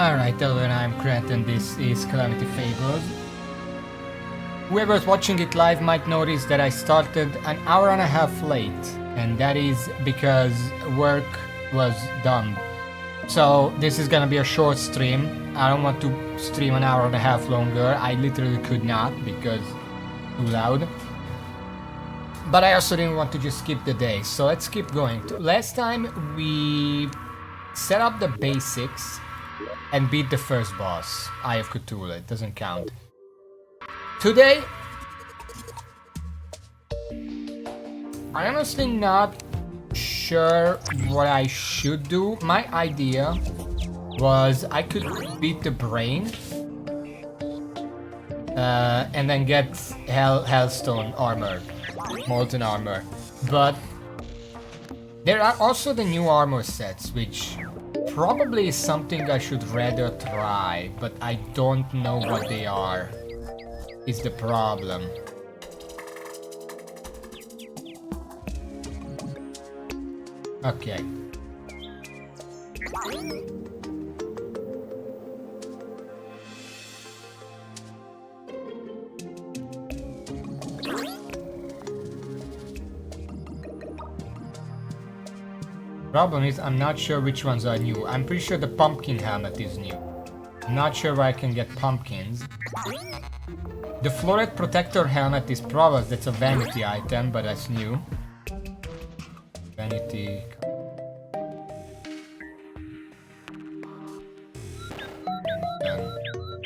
Alright, hello, I'm Grant and this is Calamity Fables. Whoever's watching it live might notice that I started an hour and a half late, and that is because work was done. So this is gonna be a short stream. I don't want to stream an hour and a half longer. I literally could not because too loud. But I also didn't want to just skip the day, so let's keep going. Last time we set up the basics and beat the first boss, Eye of Cthulhu. It doesn't count. Today, I'm honestly not sure what I should do. My idea was I could beat the brain and then get Hellstone armor, molten armor. But there are also the new armor sets, which probably is something I should rather try, but I don't know what they are, is the problem. Okay. Problem is, I'm not sure which ones are new. I'm pretty sure the pumpkin helmet is new. I'm not sure where I can get pumpkins. The floret protector helmet is probably, that's a vanity item, but that's new. Vanity.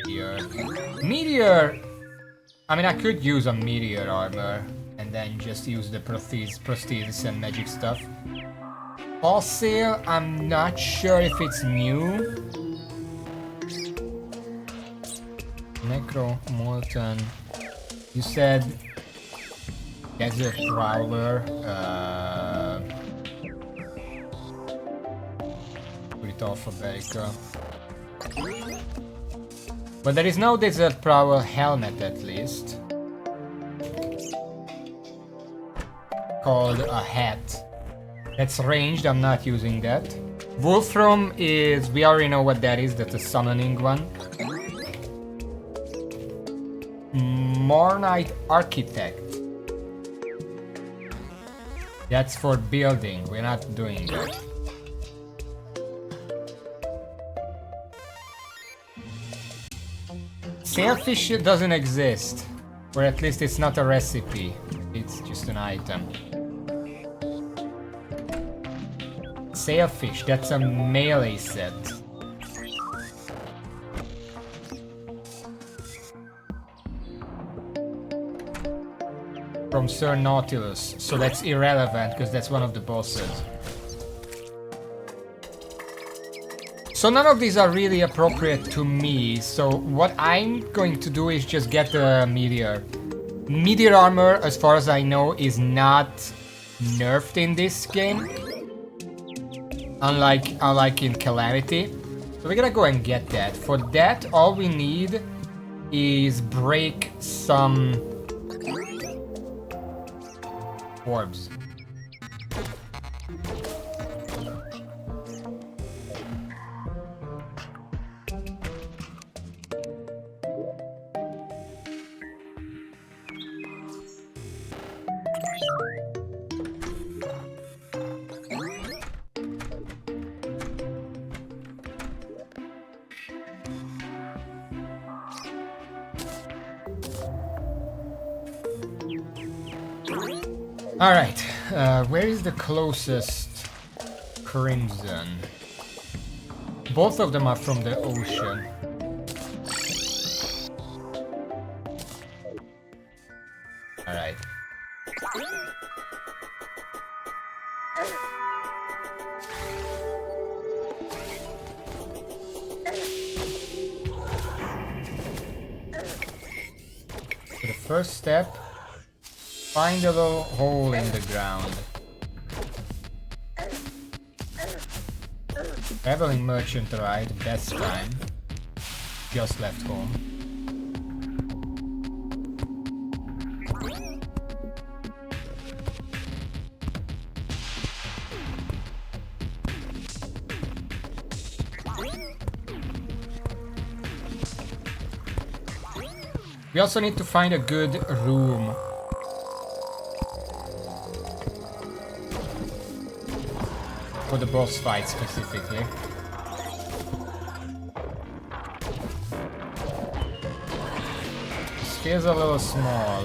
Here. Meteor! I mean, I could use a meteor armor and then just use the prosthesis and magic stuff. Fossil, I'm not sure if it's new. Necro, Molten. You said Desert Prowler. Put it alphabetical. But there is no Desert Prowler helmet, at least. Called a hat. That's ranged, I'm not using that. Wolfram is, we already know what that is, that's a summoning one. Mornite Architect. That's for building, we're not doing that. Sailfish doesn't exist, or at least it's not a recipe, it's just an item. Sailfish, that's a melee set. From Sir Nautilus, so that's irrelevant because that's one of the bosses. So none of these are really appropriate to me, so what I'm going to do is just get the meteor. Meteor armor, as far as I know, is not nerfed in this game. Unlike in Calamity. So we're gonna go and get that. For that, all we need is break some orbs. Alright, where is the closest crimson? Both of them are from the ocean. Alright. So the first step, find a little hole in the ground. Traveling merchant ride, best time. Just left home. We also need to find a good room. For the boss fight specifically. This feels a little small.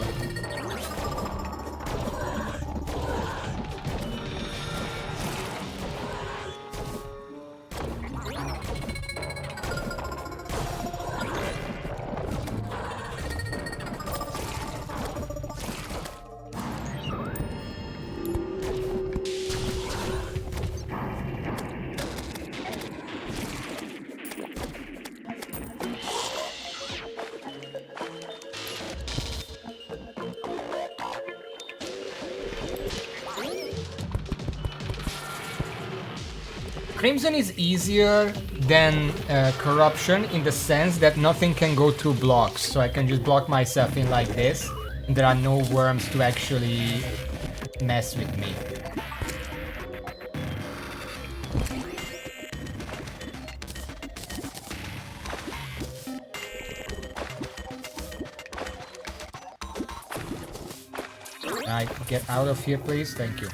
Crimson is easier than Corruption in the sense that nothing can go through blocks, so I can just block myself in like this, and there are no worms to actually mess with me. Can I get out of here, please? Thank you.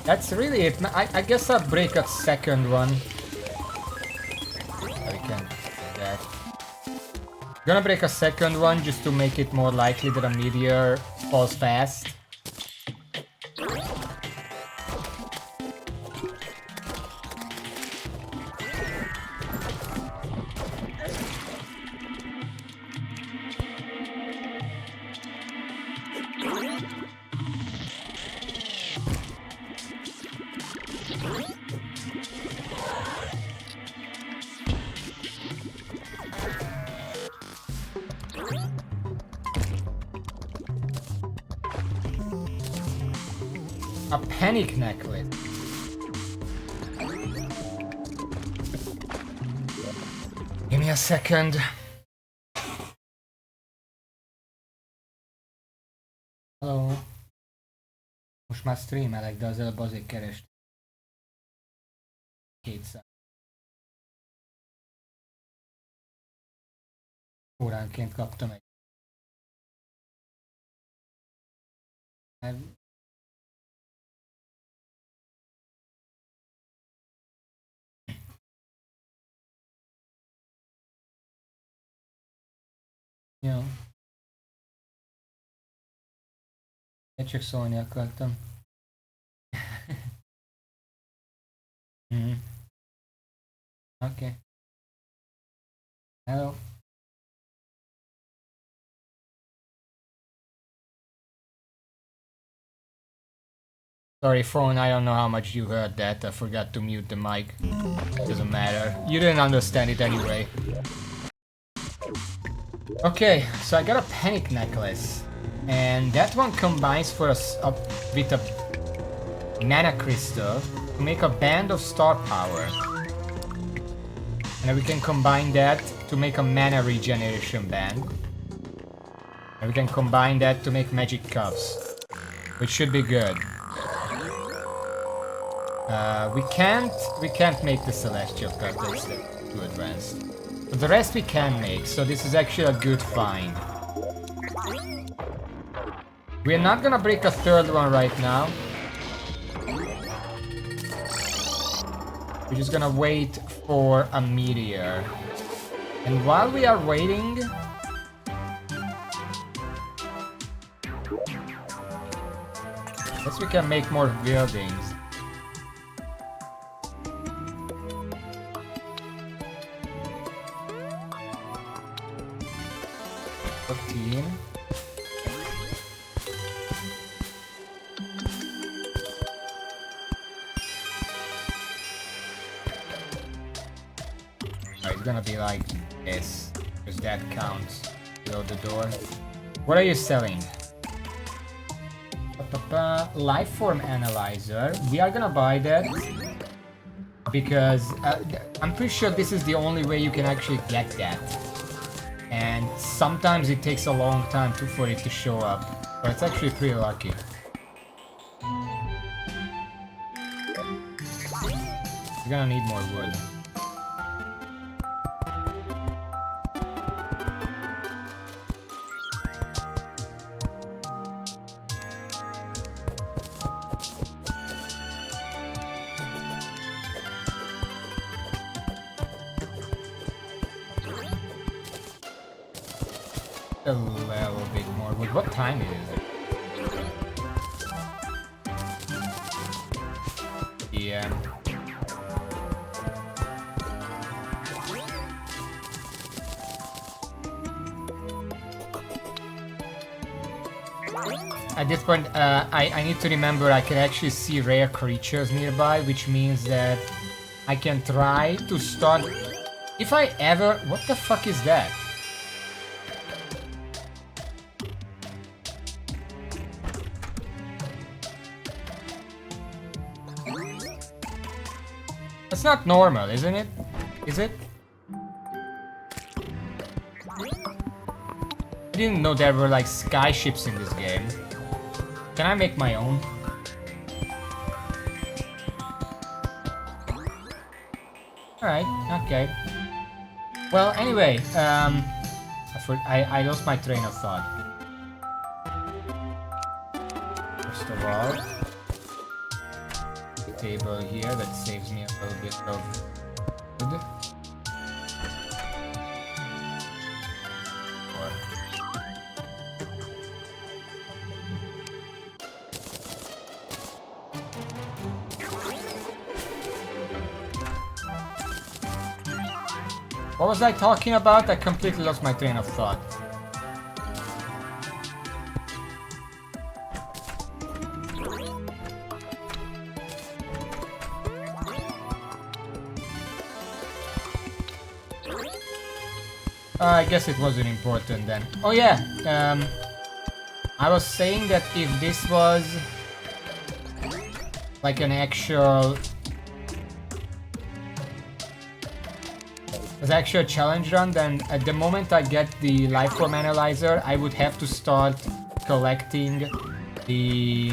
That's really it. I guess I'll break a second one. We can do that. Gonna break a second one just to make it more likely that a meteor falls fast. A panic necklace. Give me a second. Hello. Most már streamelek, de az előbb azért kerestem. 200 óránként kaptam egy. Jó. Én csak szólni akartam. Okay. Hello. Sorry phone, I don't know how much you heard that. I forgot to mute the mic. Doesn't matter. You didn't understand it anyway. Okay, so I got a panic necklace. And that one combines for us with a mana crystal to make a band of star power. And we can combine that to make a mana regeneration band. And we can combine that to make magic cuffs, which should be good. We can't make the celestial cuff, that's too advanced. But the rest we can make, so this is actually a good find. We're not gonna break a third one right now. We're just gonna wait for a meteor. And while we are waiting, guess we can make more buildings. It's gonna be like this, because that counts below the door. What are you selling? Lifeform analyzer. We are gonna buy that because I'm pretty sure this is the only way you can actually get that. And sometimes it takes a long time for it to show up, but it's actually pretty lucky. You're gonna need more wood. a little bit more wood. What time is it? Yeah. At this point, I need to remember I can actually see rare creatures nearby, which means that I can try to start... If I ever... What the fuck is that? That's not normal, isn't it? Is it? I didn't know there were like sky ships in this game. Can I make my own? Alright, okay. Well, anyway, I lost my train of thought. First of all, table here that saves me a little bit of wood. What was I talking about? I completely lost my train of thought. I guess it wasn't important then. Oh yeah, I was saying that if this was like an actual challenge run, then at the moment I get the lifeform analyzer, I would have to start collecting the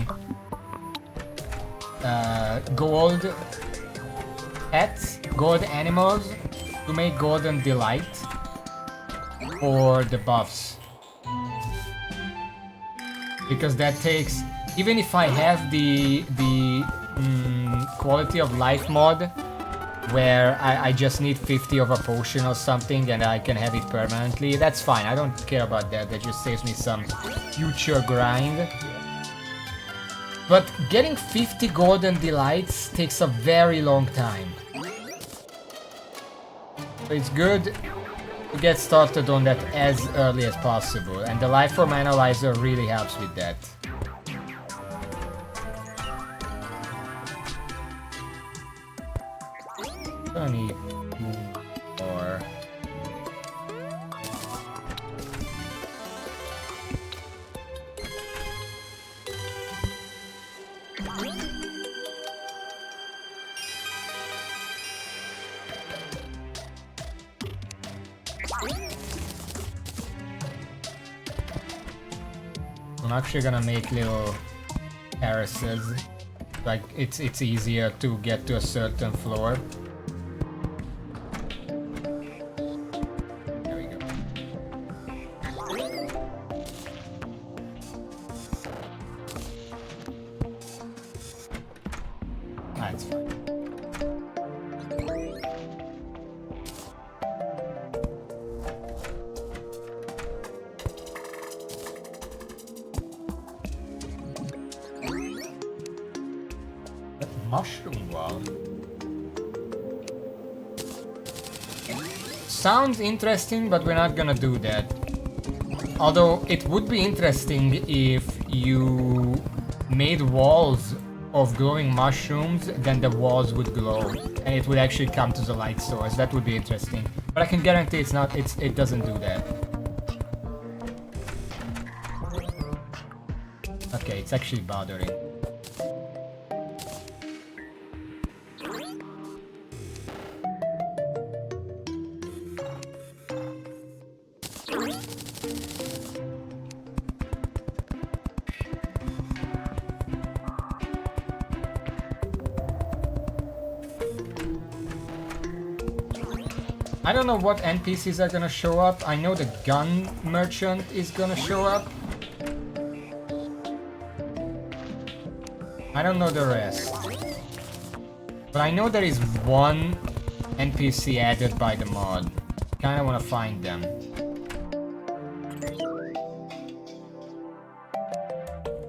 gold pets, gold animals to make golden delight for the buffs. Because that takes, even if I have the quality of life mod, where I just need 50 of a potion or something and I can have it permanently, that's fine. I don't care about that. That just saves me some future grind. But getting 50 golden delights takes a very long time. So it's good to get started on that as early as possible, and the lifeform analyzer really helps with that. I need 2 more. I'm actually gonna make little terraces, like it's easier to get to a certain floor. Mushroom wall. Sounds interesting, but we're not gonna do that. Although it would be interesting if you made walls of glowing mushrooms, then the walls would glow and it would actually come to the light source. That would be interesting. But I can guarantee it doesn't do that. Okay, it's actually bothering. I don't know what NPCs are gonna show up. I know the gun merchant is gonna show up. I don't know the rest. But I know there is one NPC added by the mod. Kinda wanna find them.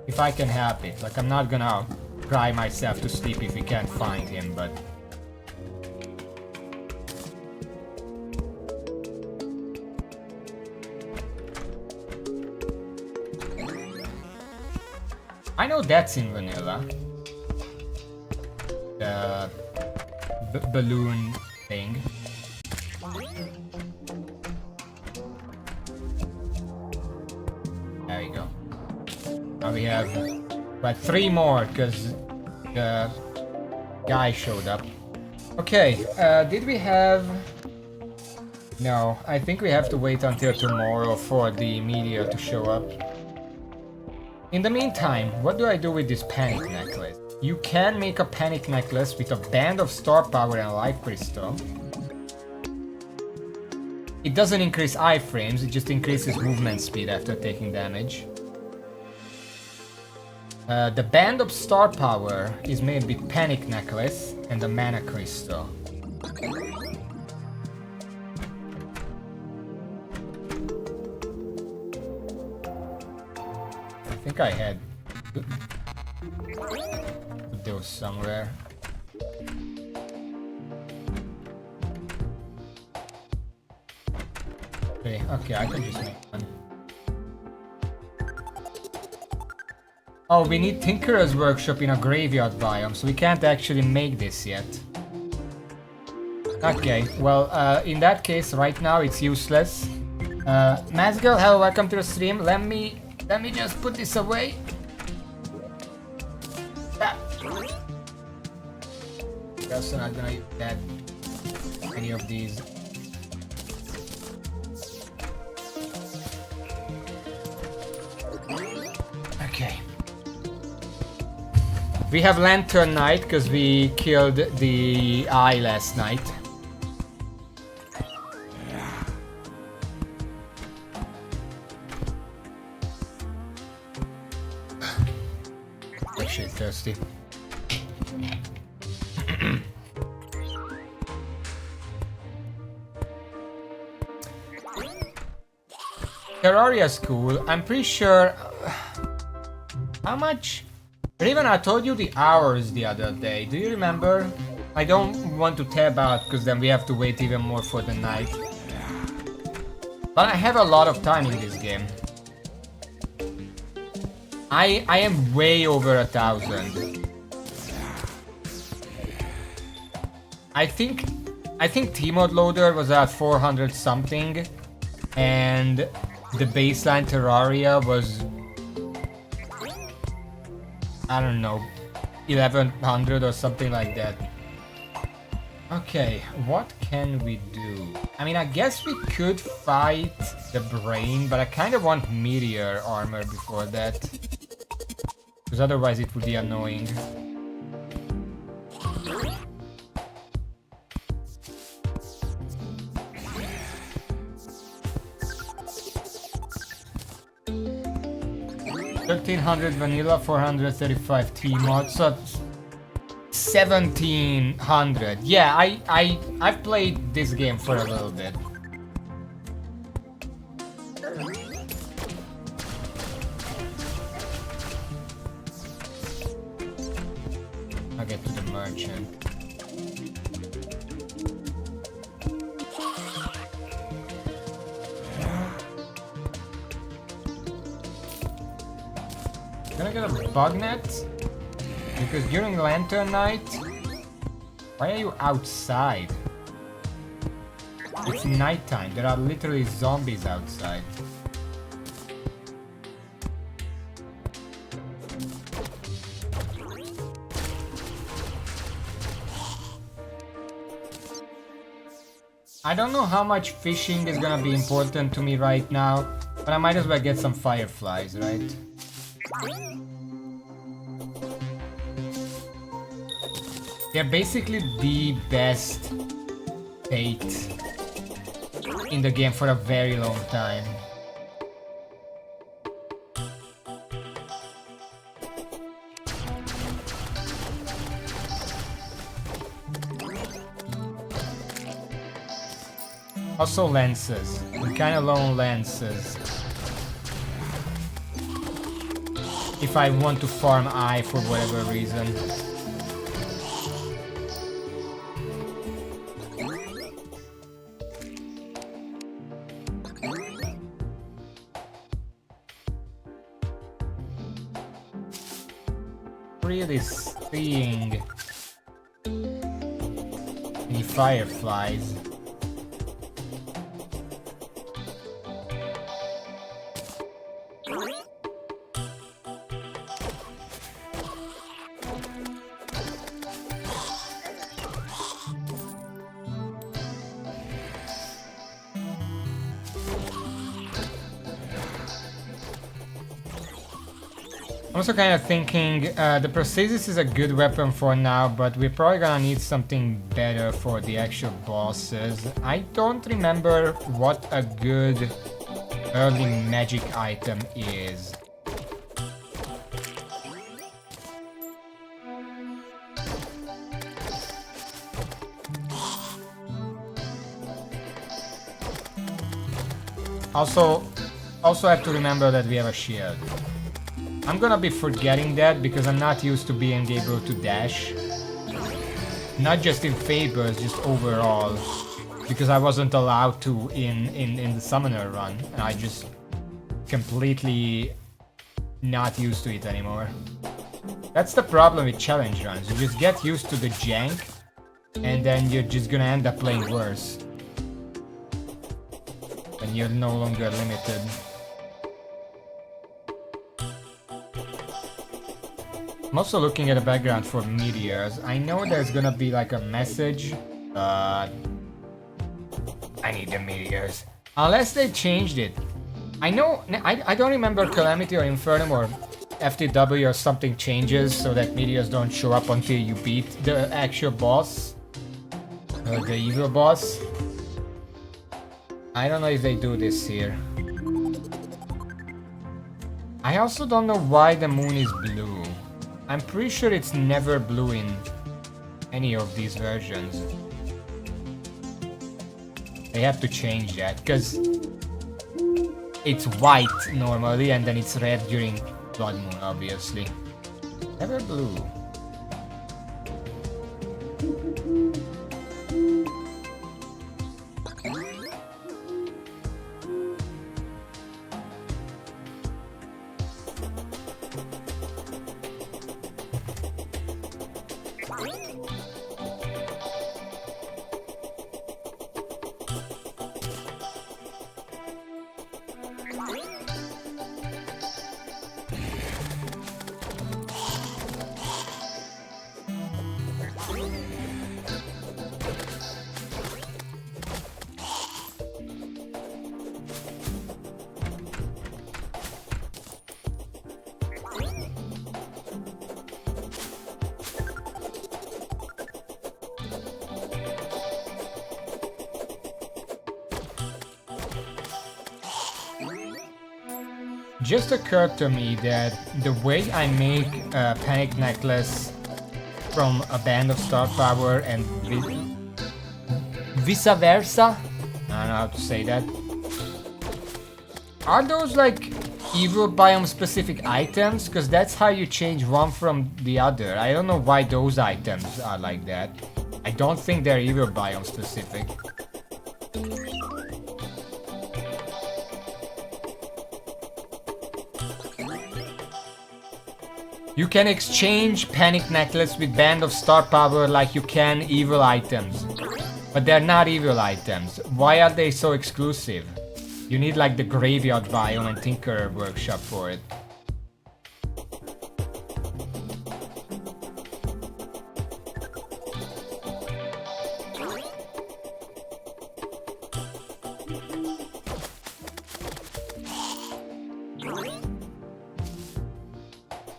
If I can help it. Like, I'm not gonna cry myself to sleep if we can't find him, but... I know that's in vanilla. The balloon thing. There we go. Now we have but 3 more because the guy showed up. Okay, did we have... No, I think we have to wait until tomorrow for the meteor to show up. In the meantime, what do I do with this panic necklace? You can make a panic necklace with a band of star power and life crystal. It doesn't increase iframes, it just increases movement speed after taking damage. The band of star power is made with panic necklace and the mana crystal. I think I had those somewhere. Okay, I can just make one. Oh, we need Tinkerer's Workshop in a graveyard biome, so we can't actually make this yet. Okay, well, in that case, right now it's useless. Mazgirl, hello, welcome to the stream. Let me just put this away. Ah. Also not gonna use that any of these. Okay. We have Lantern Night because we killed the eye last night. Actually thirsty. Terraria's cool. I'm pretty sure... How much? Raven, I told you the hours the other day. Do you remember? I don't want to tab out because then we have to wait even more for the night. But I have a lot of time in this game. I am way over 1,000. I think T-Mod Loader was at 400 something, and the baseline Terraria was, I don't know, 1100 or something like that. Okay, what can we do? I mean, I guess we could fight the brain, but I kind of want meteor armor before that, because otherwise it would be annoying. $1,300 vanilla, 435 T-Mod, so 1,700. Yeah, I've played this game for a little bit. I'll get to the merchant. Can I get a bug net? Because during Lantern Night, why are you outside? It's nighttime. There are literally zombies outside. I don't know how much fishing is gonna be important to me right now, but I might as well get some fireflies, right? They're basically the best bait in the game for a very long time. Also lenses. I'm kinda low on lenses. if I want to farm I for whatever reason. Really seeing any fireflies. I'm also kind of thinking the prosthesis is a good weapon for now, but we're probably gonna need something better for the actual bosses. I don't remember what a good early magic item is. Also have to remember that we have a shield. I'm gonna be forgetting that because I'm not used to being able to dash. Not just in Fables, just overall. Because I wasn't allowed to in the Summoner run. And I just completely not used to it anymore. That's the problem with challenge runs. You just get used to the jank and then you're just gonna end up playing worse. And you're no longer limited. I'm also looking at the background for meteors. I know there's gonna be like a message, but I need the meteors. Unless they changed it. I know, I don't remember Calamity or Infernum or FTW or something changes so that meteors don't show up until you beat the actual boss. Or the evil boss. I don't know if they do this here. I also don't know why the moon is blue. I'm pretty sure it's never blue in any of these versions. They have to change that, because it's white normally and then it's red during Blood Moon, obviously. Never blue. Just occurred to me that the way I make a panic necklace from a band of star power and vice versa, I don't know how to say that. Are those like evil biome specific items? Because that's how you change one from the other. I don't know why those items are like that. I don't think they're evil biome specific. You can exchange Panic Necklace with Band of Star Power like you can evil items. But they're not evil items. Why are they so exclusive? You need like the Graveyard Biome and Tinkerer Workshop for it.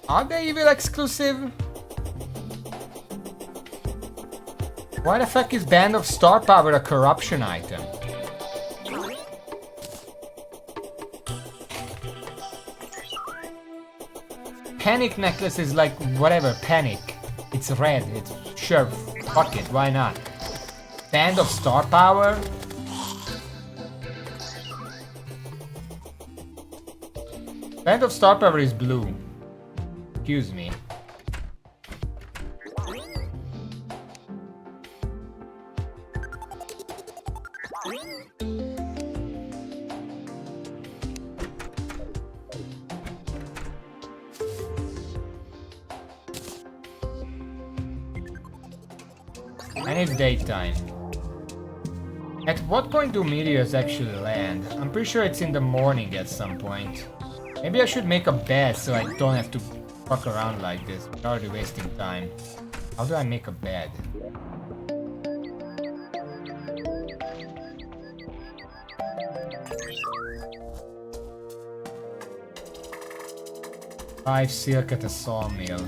Are they evil exclusive? Why the fuck is Band of Star Power a corruption item? Panic Necklace is like whatever, panic. It's red, it's sure, fuck it, why not? Band of Star Power? Band of Star Power is blue. Excuse me. And it's daytime. At what point do meteors actually land? I'm pretty sure it's in the morning at some point. Maybe I should make a bed so I don't have to fuck around like this. I'm already wasting time. How do I make a bed? Five silk at a sawmill.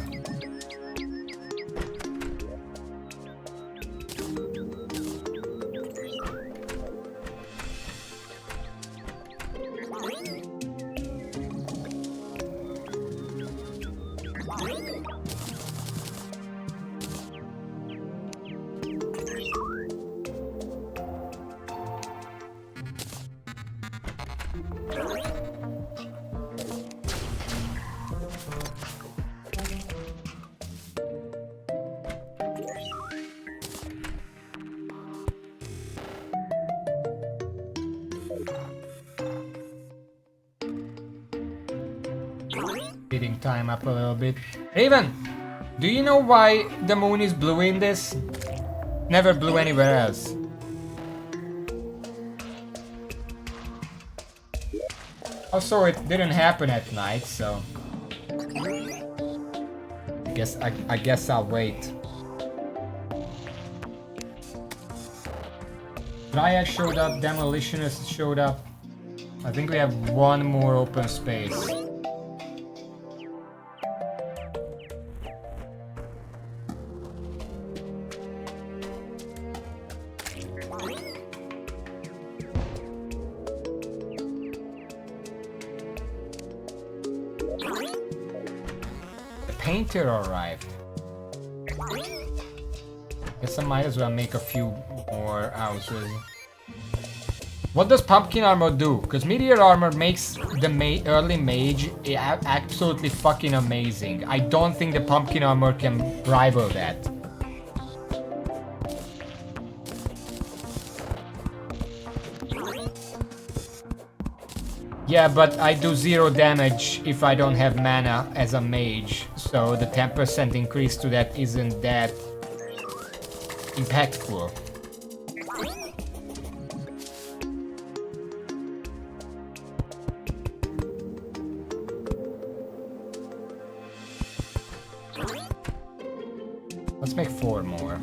Speeding time up a little bit. Raven, do you know why the moon is blue in this? Never blue anywhere else. Also, it didn't happen at night, so I guess I'll wait. Dryad showed up, Demolitionist showed up. I think we have one more open space. Painter arrived. Guess I might as well make a few more houses. What does pumpkin armor do? Because meteor armor makes the early mage absolutely fucking amazing. I don't think the pumpkin armor can rival that. Yeah, but I do 0 damage if I don't have mana as a mage, so the 10% increase to that isn't that impactful. Let's make 4 more.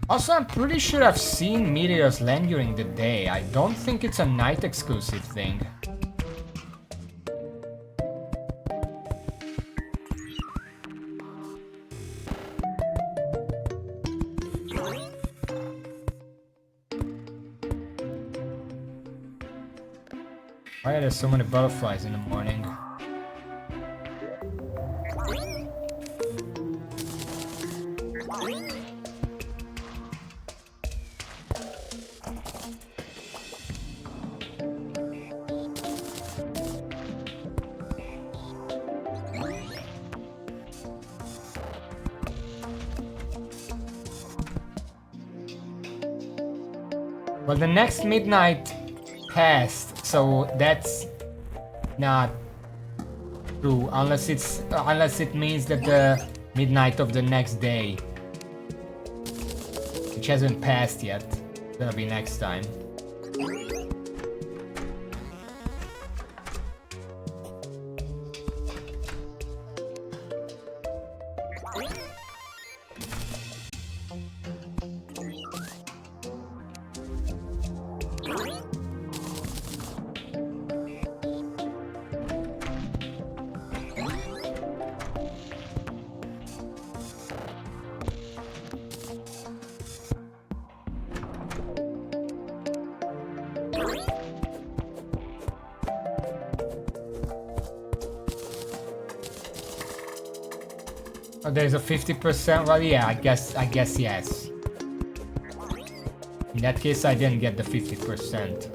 Also, I'm pretty sure I've seen meteors land during the day. I don't think it's a night exclusive thing. Why are there so many butterflies in the morning? Well, the next midnight passed, so that's not true unless it means that the midnight of the next day, which hasn't passed yet, it's gonna be next time. Oh, there's a 50%. Well, yeah, I guess yes. In that case, I didn't get the 50%.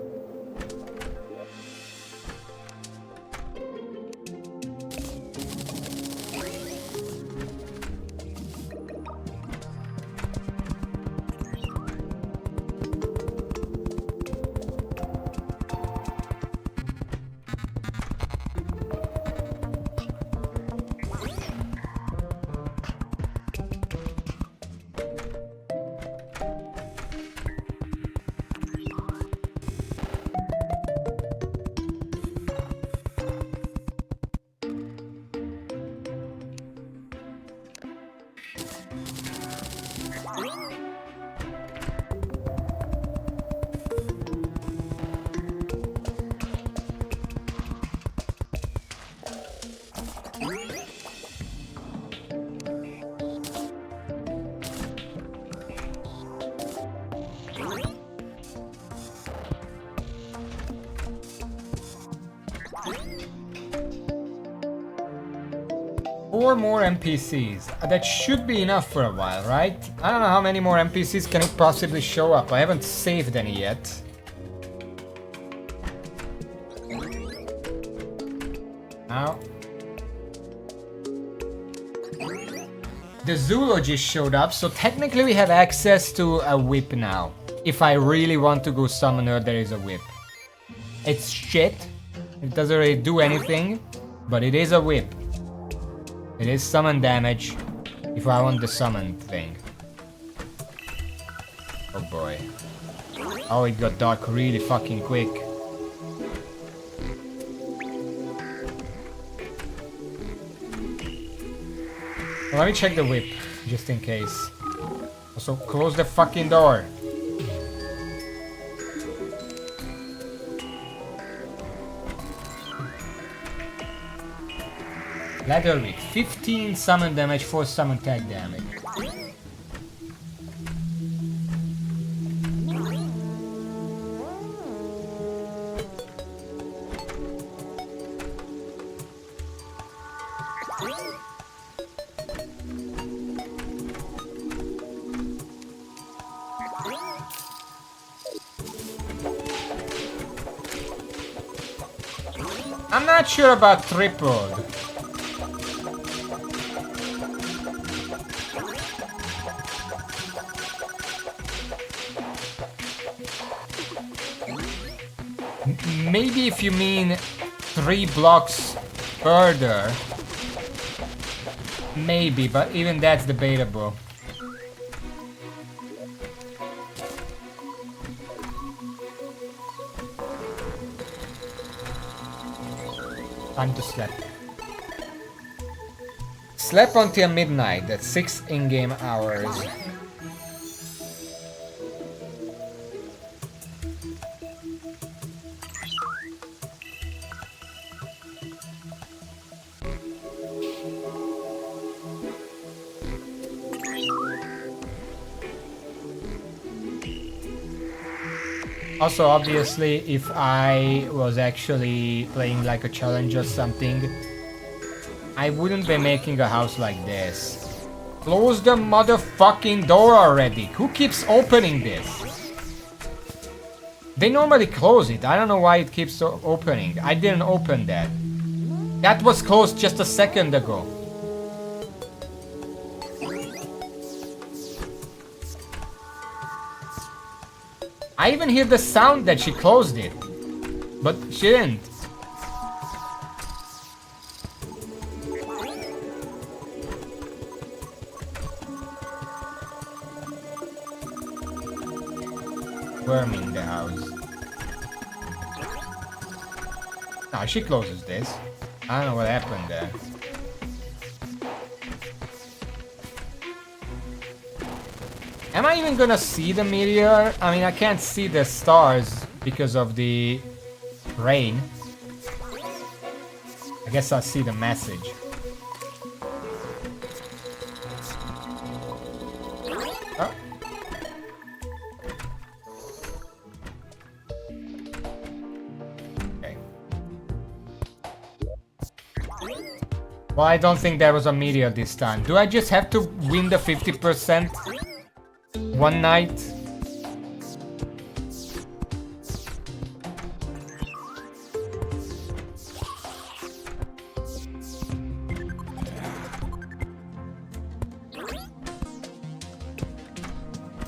Four more NPCs. That should be enough for a while, right? I don't know how many more NPCs can it possibly show up. I haven't saved any yet. Now. The zoologist showed up, so technically we have access to a whip now. If I really want to go summon her, there is a whip. It's shit. It doesn't really do anything, but it is a whip. It is summon damage if I want the summon thing. Oh boy. Oh, it got dark really fucking quick. Well, let me check the whip, just in case. Also, close the fucking door. Leather whip, 15 summon damage, 4 summon tag damage. I'm not sure about tripled. Maybe if you mean 3 blocks further. Maybe, but even that's debatable. Time to sleep. Slept until midnight, that's 6 in-game hours. Also, obviously, if I was actually playing like a challenge or something, I wouldn't be making a house like this. Close the motherfucking door already. Who keeps opening this? They normally close it. I don't know why it keeps opening. I didn't open that. That was closed just a second ago. I even hear the sound that she closed it, but she didn't. Worm in the house. No, she closes this. I don't know what happened there. Am I even gonna see the meteor? I mean, I can't see the stars because of the rain. I guess I'll see the message. Oh. Okay. Well, I don't think there was a meteor this time. Do I just have to win the 50% one night?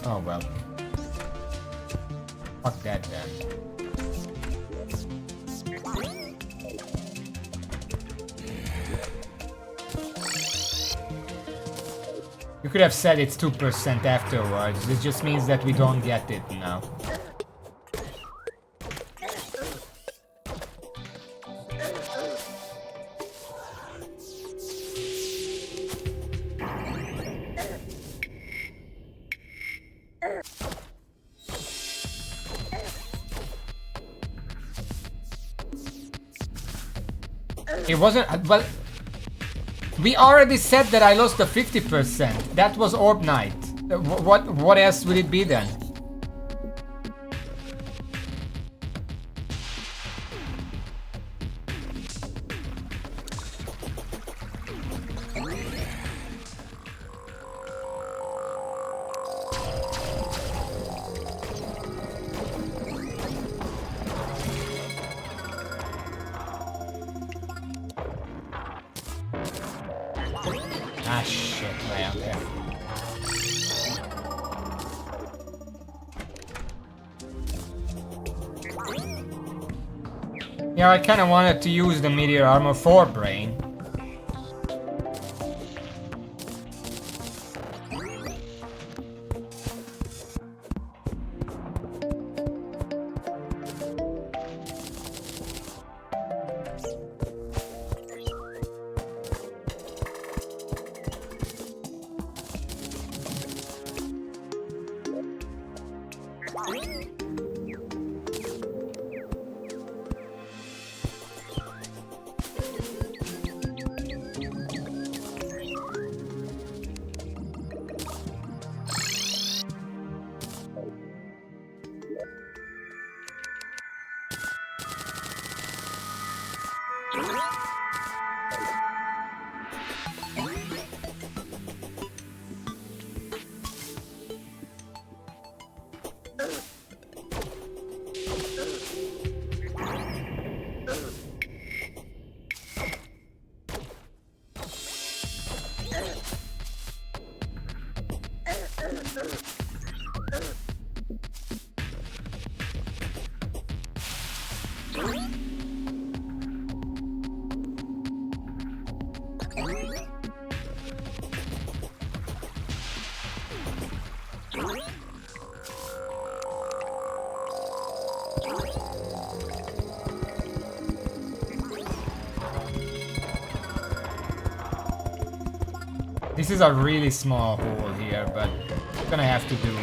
Oh well. Fuck that then. You could have said it's 2% afterwards. It just means that we don't get it now. It wasn't, well, we already said that I lost the 50%. That was Orb Night. What else would it be then? Ah, shit, man. Okay. Yeah, I kinda wanted to use the Meteor Armor for Brain. This is a really small hole here, but it's gonna have to do.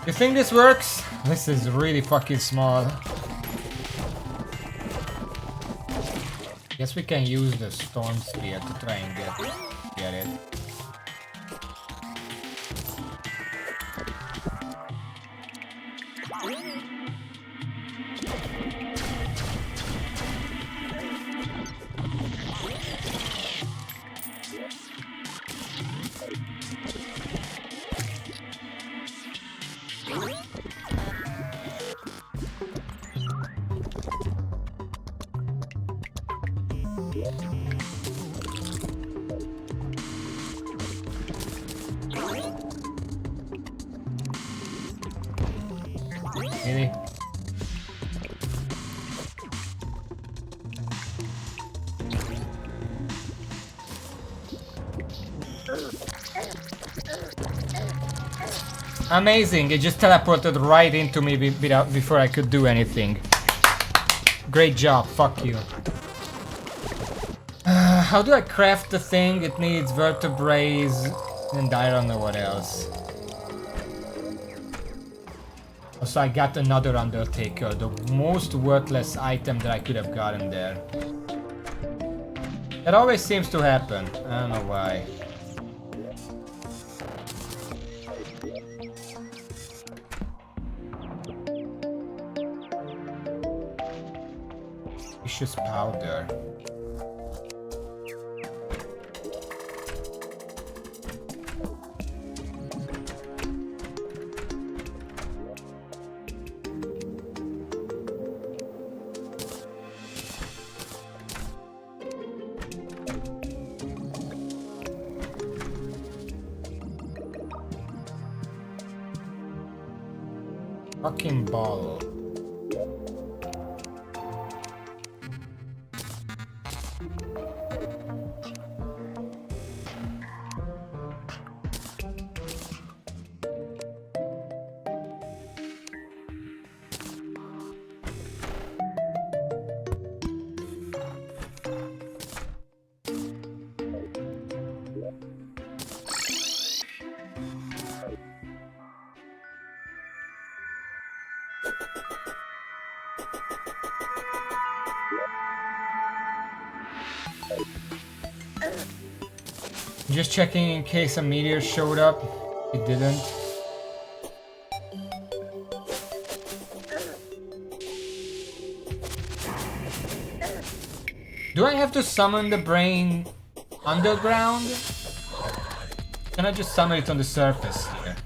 You think this works? This is really fucking small. Guess we can use the Storm Spear to try and get it. Really? Amazing, it just teleported right into me before I could do anything. Great job, fuck you. How do I craft the thing? It needs vertebrae and I don't know what else. Also, I got another Undertaker, the most worthless item that I could have gotten there. That always seems to happen, I don't know why. Vicious powder. Fucking ball. Just checking in case a meteor showed up. It didn't. Do I have to summon the brain underground? Can I just summon it on the surface here?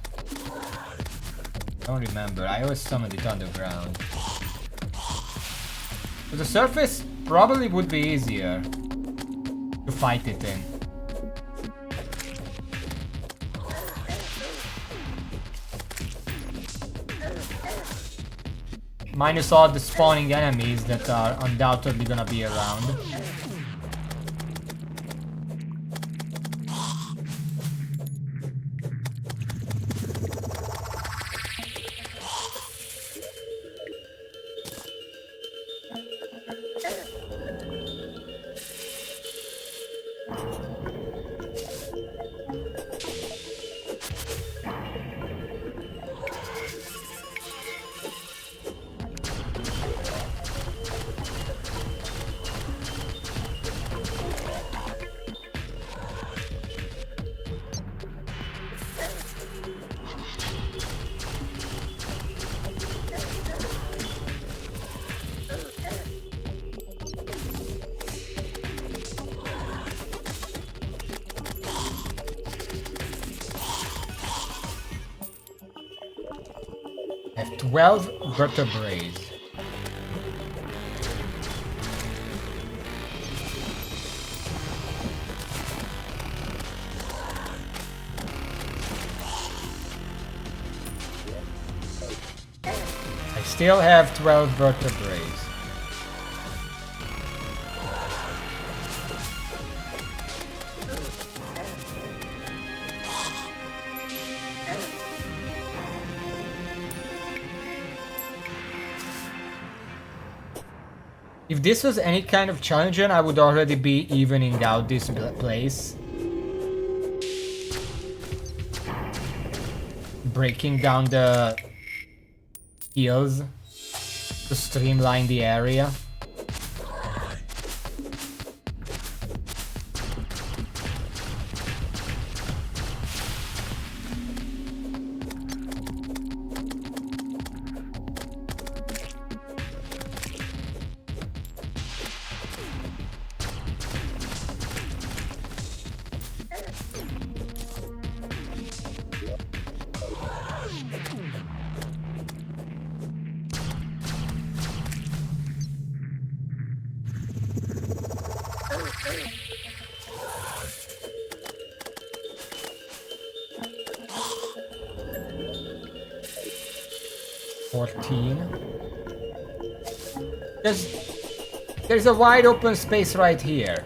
I don't remember. I always summoned it underground. But the surface probably would be easier to fight it in. Minus all the spawning enemies that are undoubtedly gonna be around. I have 12 vertebrae. I still have 12 vertebrae. If this was any kind of challenge, I would already be evening out this place. Breaking down the hills to streamline the area. There's a wide open space right here.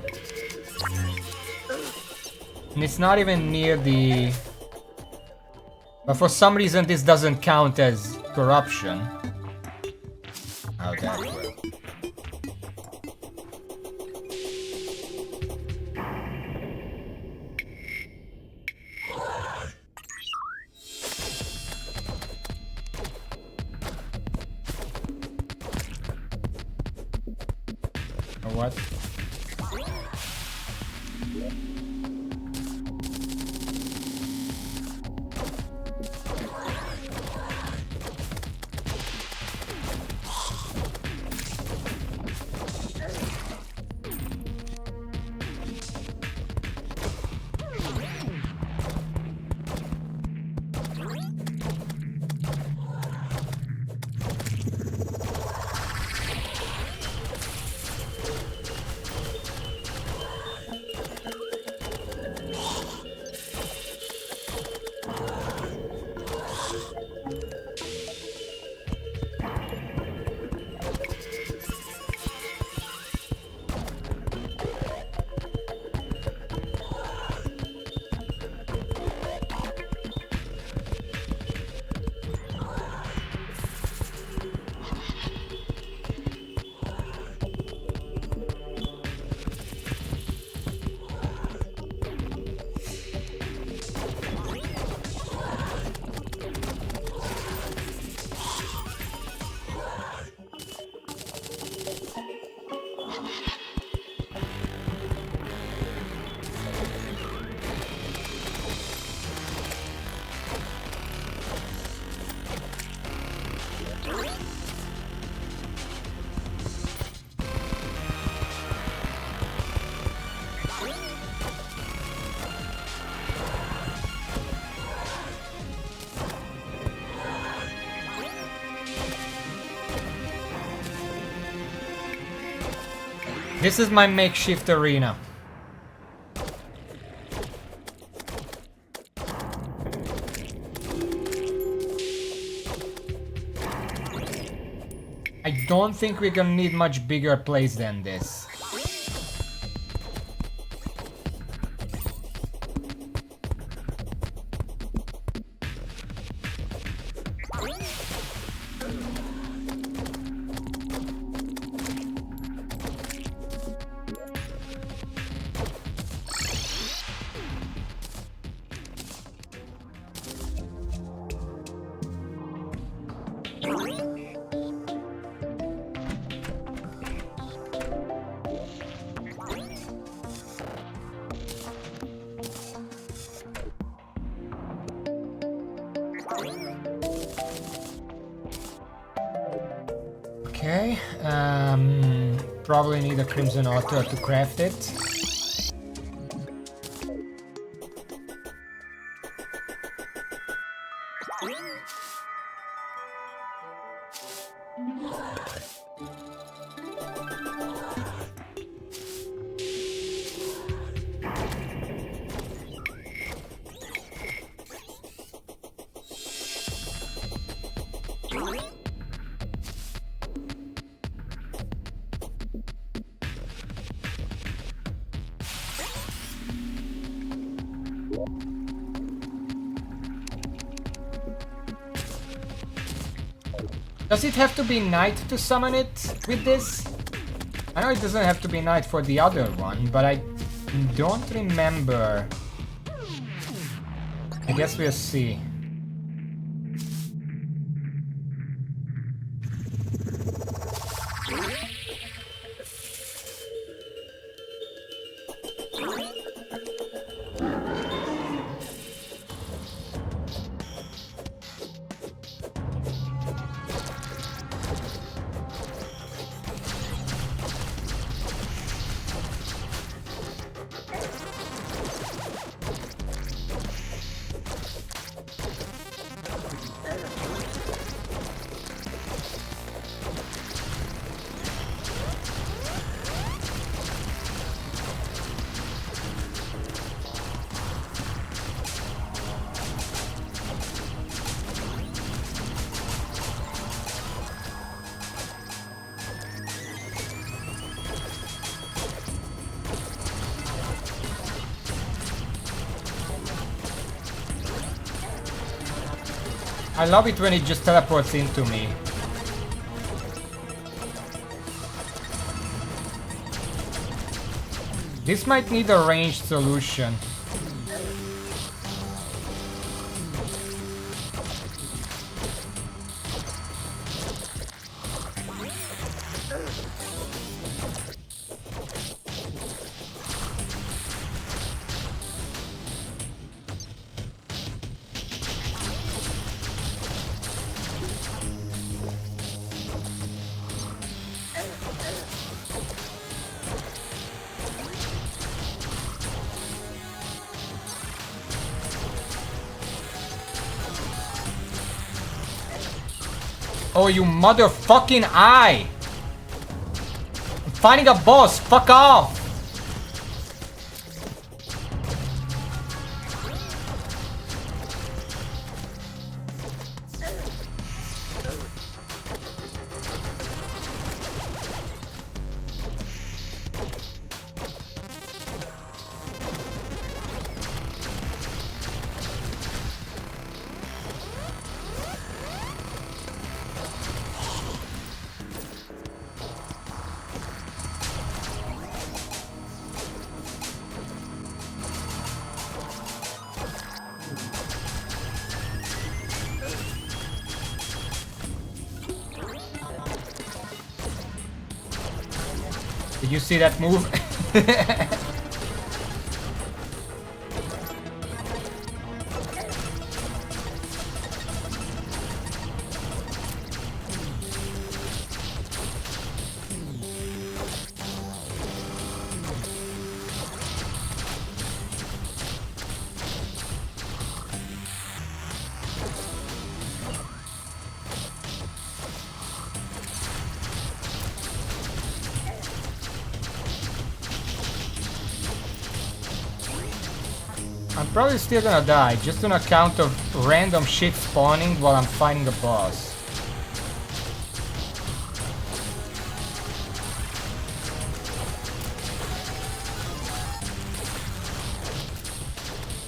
And it's not even near the... But for some reason this doesn't count as corruption. How that works. What? This is my makeshift arena. I don't think we're gonna need much bigger place than this. Okay, probably need a Crimson Otter to craft it. Does it have to be night to summon it with this? I know it doesn't have to be night for the other one, but I don't remember. I guess we'll see. I love it when it just teleports into me. This might need a ranged solution. Oh, you motherfucking eye! I'm fighting a boss, fuck off! Did you see that move? I'm probably still gonna die, just on account of random shit spawning while I'm fighting a boss.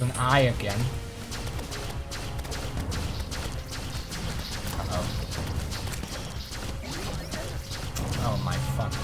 An eye again. Uh-oh. Oh my fuck.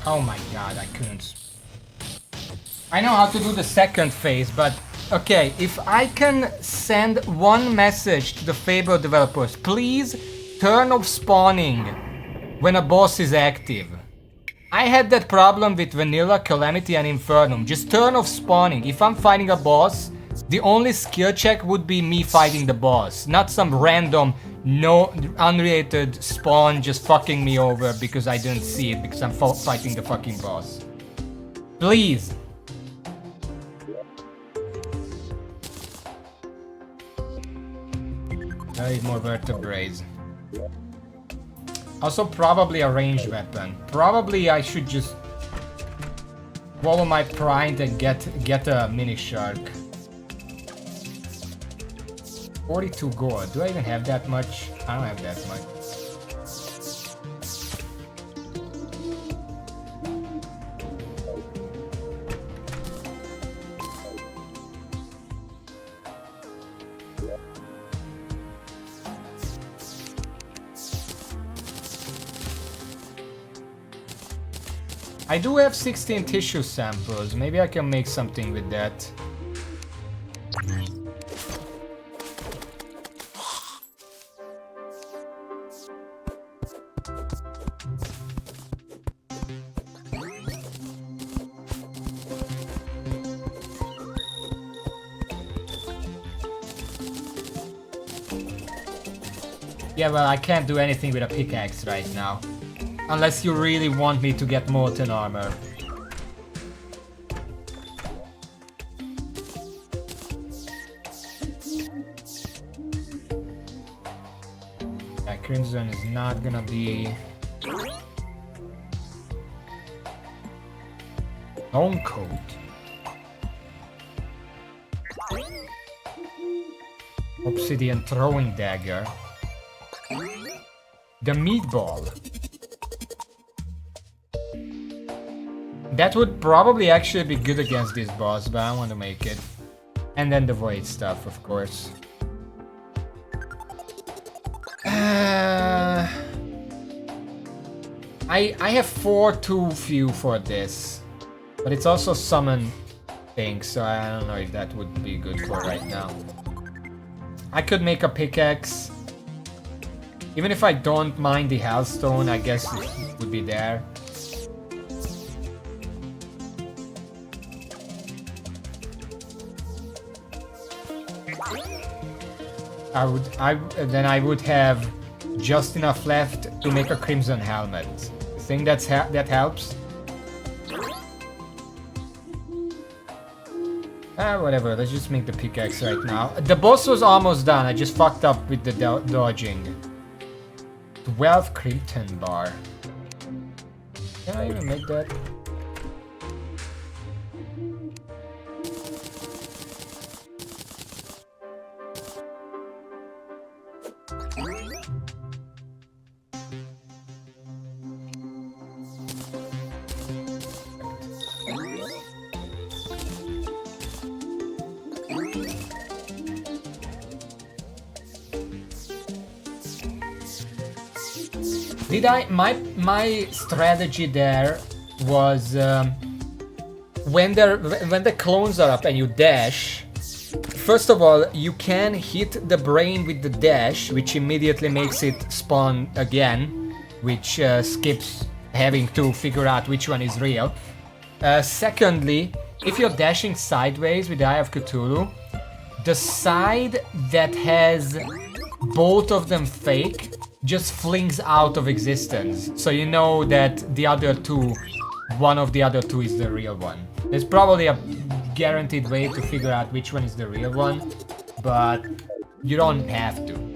Oh my god, I couldn't. I know how to do the second phase, but okay, if I can send one message to the Fable developers, please turn off spawning when a boss is active. I had that problem with Vanilla, Calamity and Infernum. Just turn off spawning. If I'm fighting a boss, the only skill check would be me fighting the boss, not some random no unrelated spawn just fucking me over because I didn't see it because I'm fighting the fucking boss. Please. I need more vertebrae. Also probably a ranged weapon. Probably I should just swallow my pride and get a mini shark. 42 gold. Do I even have that much? I don't have that much. I do have 16 tissue samples. Maybe I can make something with that. Yeah, well, I can't do anything with a pickaxe right now. Unless you really want me to get molten armor. That crimson is not gonna be... Long coat. Obsidian throwing dagger. The meatball. That would probably actually be good against this boss, but I want to make it. And then the void stuff, of course. I have 4 too few for this. But it's also summon thing, so I don't know if that would be good for right now. I could make a pickaxe. Even if I don't mind the hellstone, I guess it would be there. Then I would have just enough left to make a crimson helmet. You think that helps? Whatever, let's just make the pickaxe right now. The boss was almost done, I just fucked up with the dodging. 12 Krypton bar. Can I even make that? My strategy there was when the clones are up and you dash. First of all, you can hit the brain with the dash, which immediately makes it spawn again, which skips having to figure out which one is real. Secondly, if you're dashing sideways with the Eye of Cthulhu, the side that has both of them fake just flings out of existence. So you know that the other two, one of the other two is the real one. There's probably a guaranteed way to figure out which one is the real one, but you don't have to.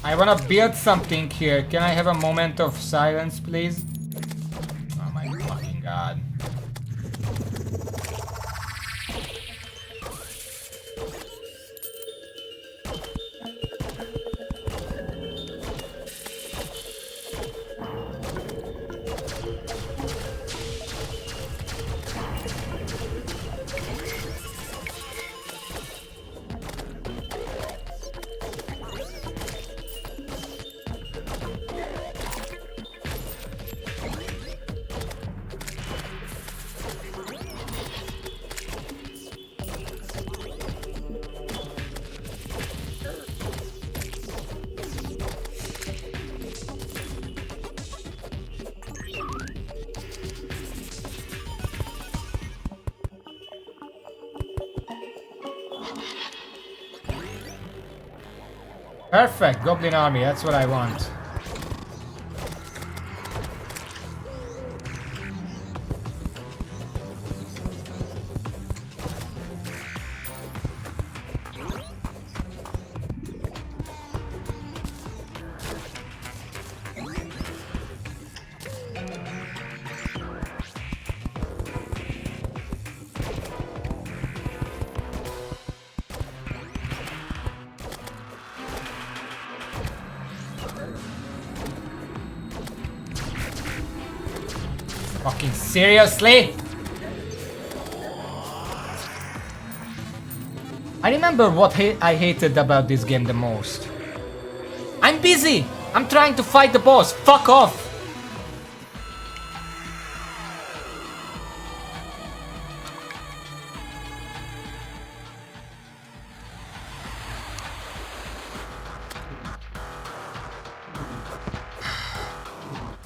I wanna build something here. Can I have a moment of silence, please? Oh my fucking god. Perfect, Goblin Army, that's what I want. Fucking seriously? I remember what I hated about this game the most. I'm busy! I'm trying to fight the boss. Fuck off!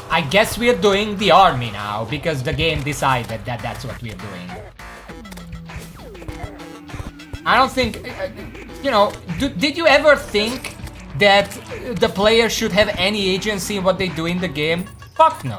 I guess we're doing the army now, because the game decided that that's what we're doing. I don't think... you know, did you ever think that the player should have any agency in what they do in the game? Fuck no.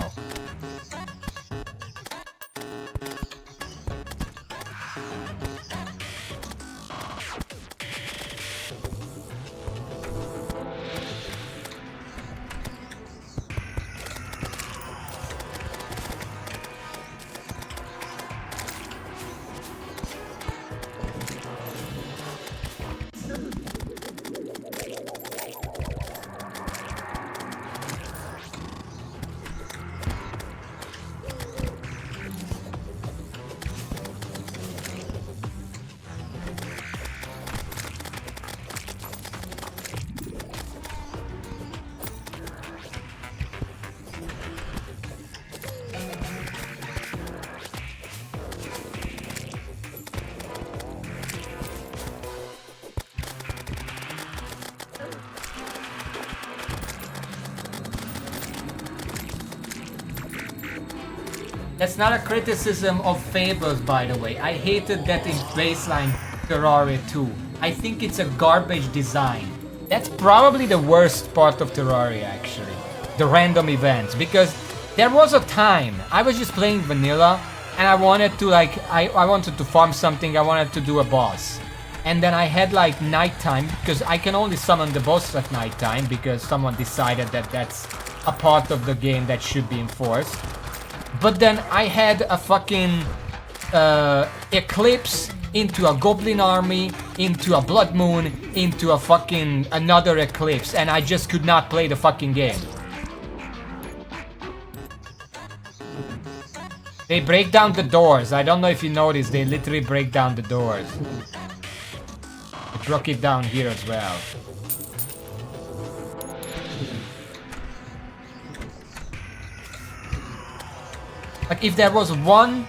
That's not a criticism of Fables, by the way. I hated that in baseline Terraria 2. I think it's a garbage design. That's probably the worst part of Terraria, actually. The random events. Because there was a time I was just playing vanilla and I wanted to I wanted to farm something, I wanted to do a boss. And then I had like nighttime, because I can only summon the boss at nighttime because someone decided that that's a part of the game that should be enforced. But then I had a fucking eclipse into a goblin army, into a blood moon, into a fucking another eclipse, and I just could not play the fucking game. They break down the doors. I don't know if you noticed, they literally break down the doors. They broke it down here as well. Like, if there was one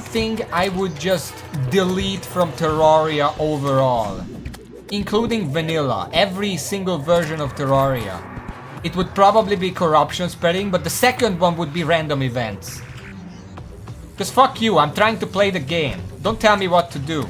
thing I would just delete from Terraria overall, including vanilla, every single version of Terraria, it would probably be corruption spreading, but the second one would be random events. Because fuck you, I'm trying to play the game. Don't tell me what to do.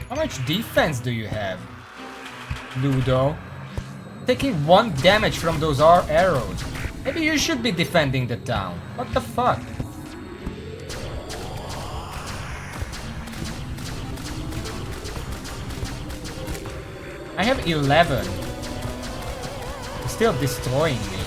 How much defense do you have, Ludo? Taking 1 damage from those arrows. Maybe you should be defending the town. What the fuck? I have 11. It's still destroying me.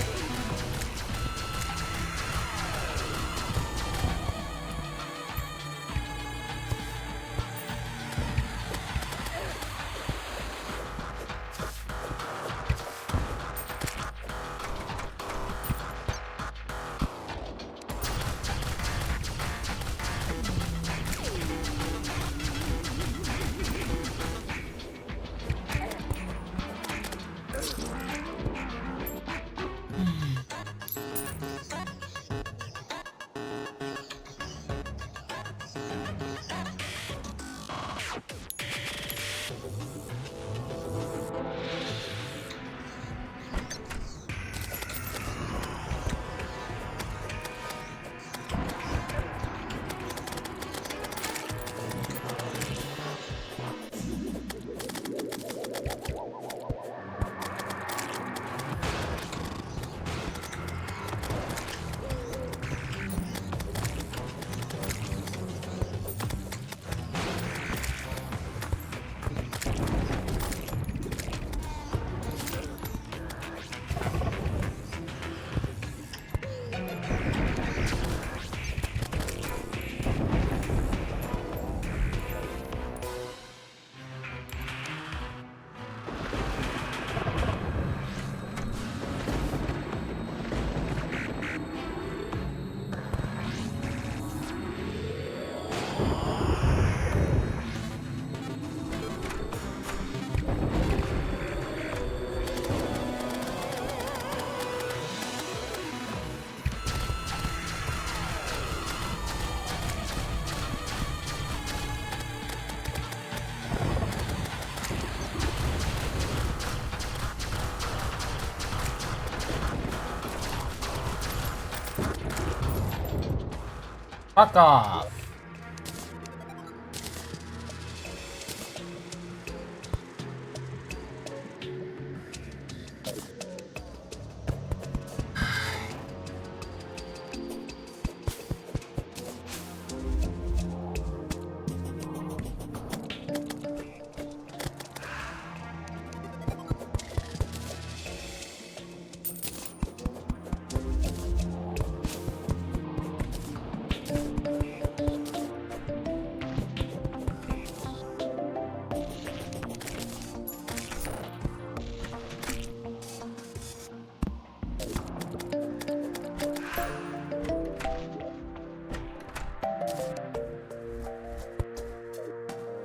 Fuck off!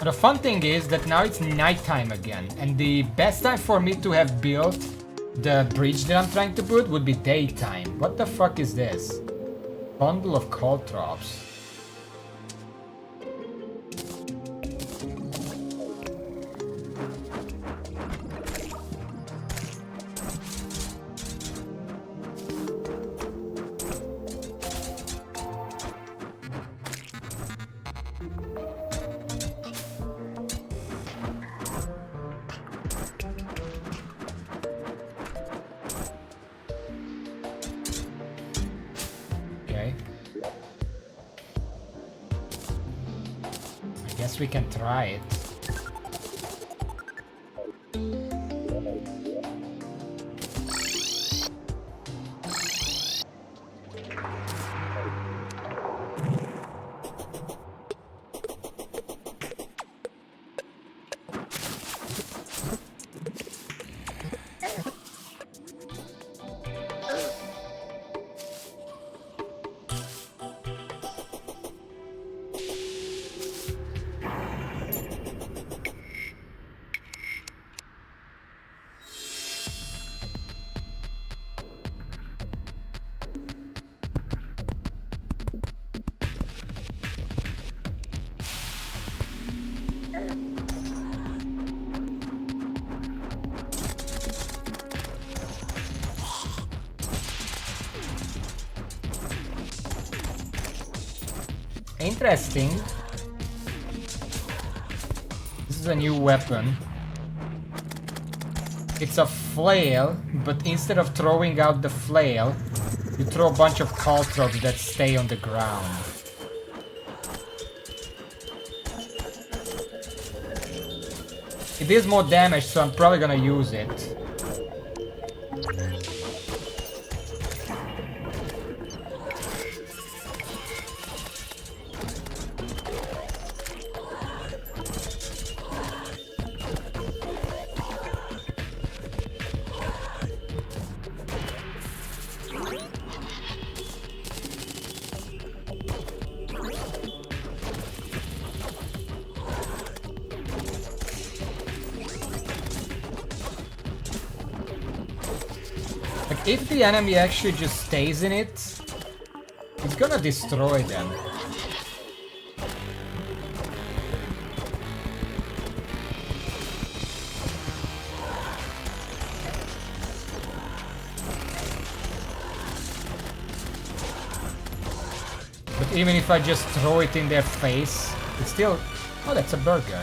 The fun thing is that now it's nighttime again, and the best time for me to have built the bridge that I'm trying to put would be daytime. What the fuck is this? Bundle of caltrops. Guess we can try it. Interesting. This is a new weapon. It's a flail, but instead of throwing out the flail, you throw a bunch of caltrops that stay on the ground. It is more damage, so I'm probably gonna use it. If the enemy actually just stays in it, it's gonna destroy them. But even if I just throw it in their face, it's still... Oh, that's a burger.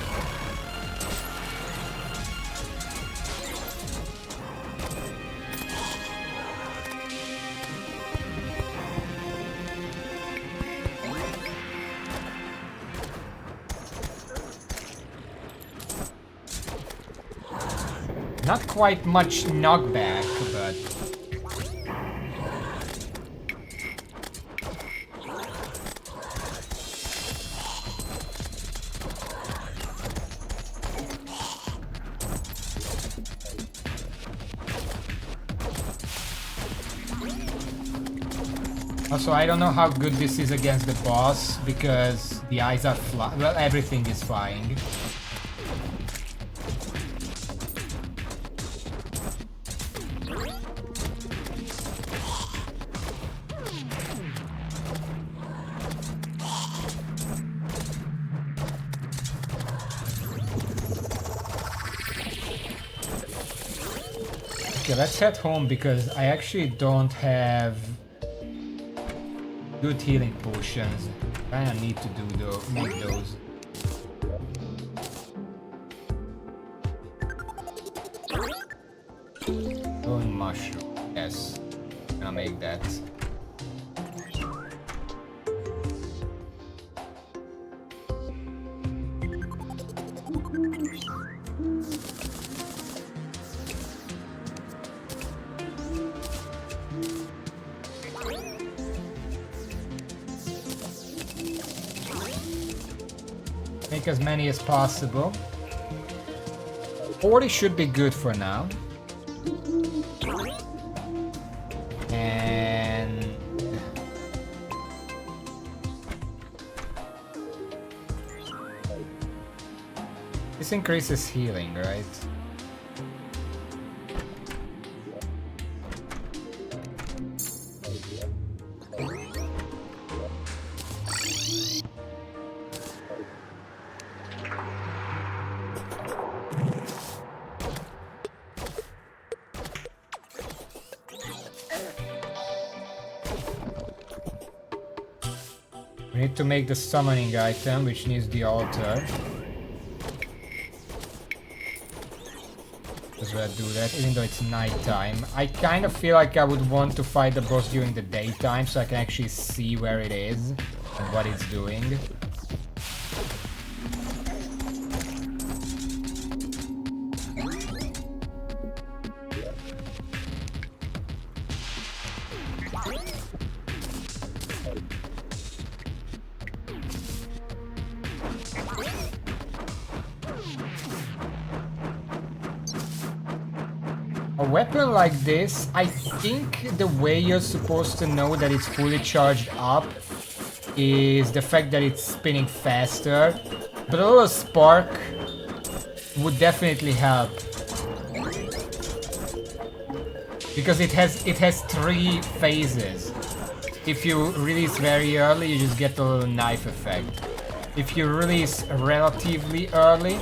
Not quite much knockback, but... Also, I don't know how good this is against the boss, because the eyes are flying. Well, everything is flying. Okay, let's head home because I actually don't have Good healing potions. Kinda need to make those. Bone mushroom. Yes. Gonna make that. Make as many as possible. 40 should be good for now. And this increases healing, right? We need to make the summoning item, which needs the altar. Just gonna do that, even though it's nighttime. I kind of feel like I would want to fight the boss during the daytime, so I can actually see where it is and what it's doing. A weapon like this, I think the way you're supposed to know that it's fully charged up is the fact that it's spinning faster. But a little spark would definitely help. Because it has 3 phases. If you release very early, you just get a little knife effect. If you release relatively early,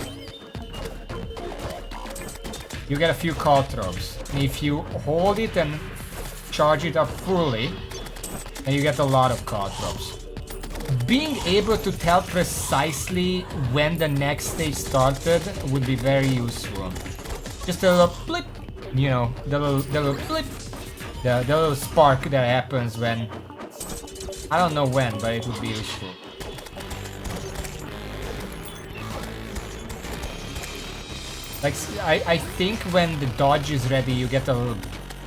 you get a few caltrops. And if you hold it and charge it up fully, then you get a lot of caltrops. Being able to tell precisely when the next stage started would be very useful. Just a little blip, you know, the little blip, the little spark that happens when, I don't know when, but it would be useful. Like, I think when the dodge is ready, you get a little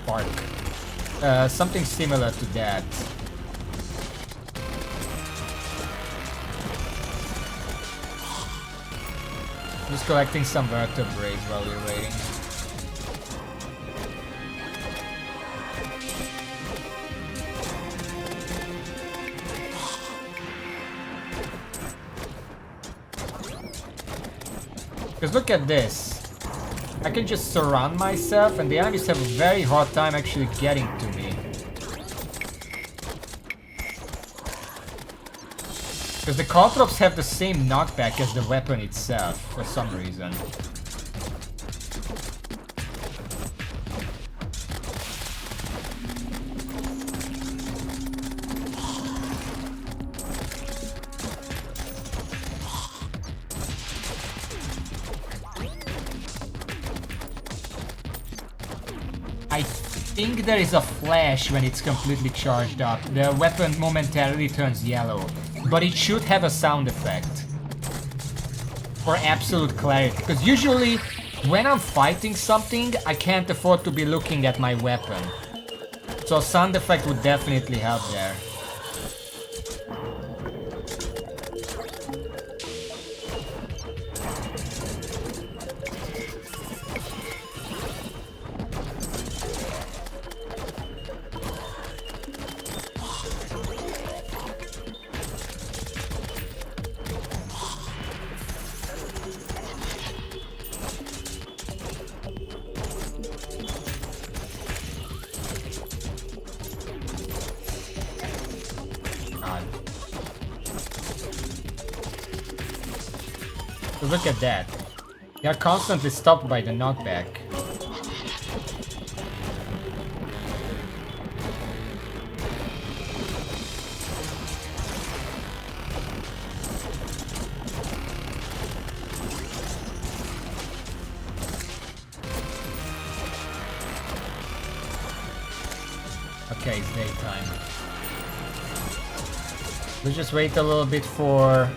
spark. Something similar to that. Just collecting some vertebrae while we're waiting. Because look at this. I can just surround myself and the enemies have a very hard time actually getting to me. Because the caltrops have the same knockback as the weapon itself, for some reason. I think there is a flash when it's completely charged up. The weapon momentarily turns yellow, but it should have a sound effect. For absolute clarity, because usually when I'm fighting something, I can't afford to be looking at my weapon. So a sound effect would definitely help there. So look at that. They are constantly stopped by the knockback. Okay, it's daytime. Let's just wait a little bit for...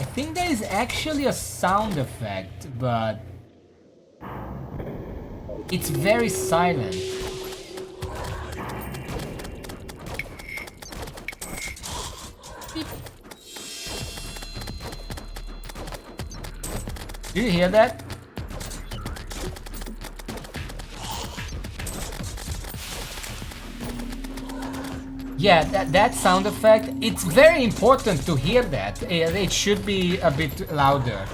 I think there is actually a sound effect, but... it's very silent. Do you hear that? Yeah, that sound effect, it's very important to hear that. It should be a bit louder.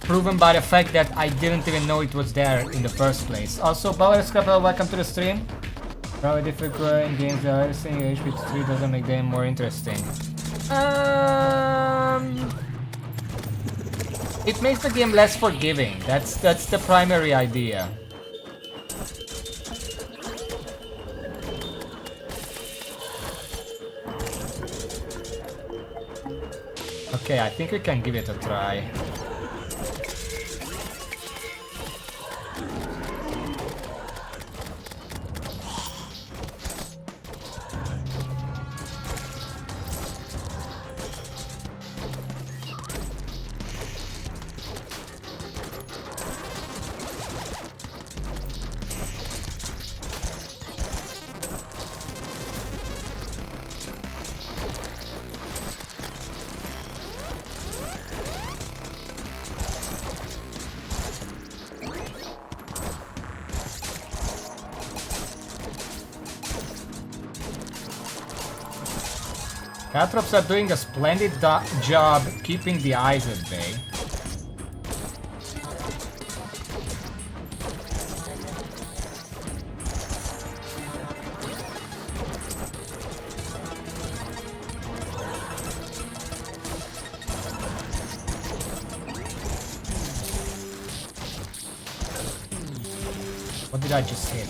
Proven by the fact that I didn't even know it was there in the first place. Also, Power Scrapper, welcome to the stream. Probably difficult in games that are saying HP3 doesn't make them more interesting. It makes the game less forgiving. That's the primary idea. Okay, I think we can give it a try. Caltrops are doing a splendid job keeping the eyes at bay. What did I just hit?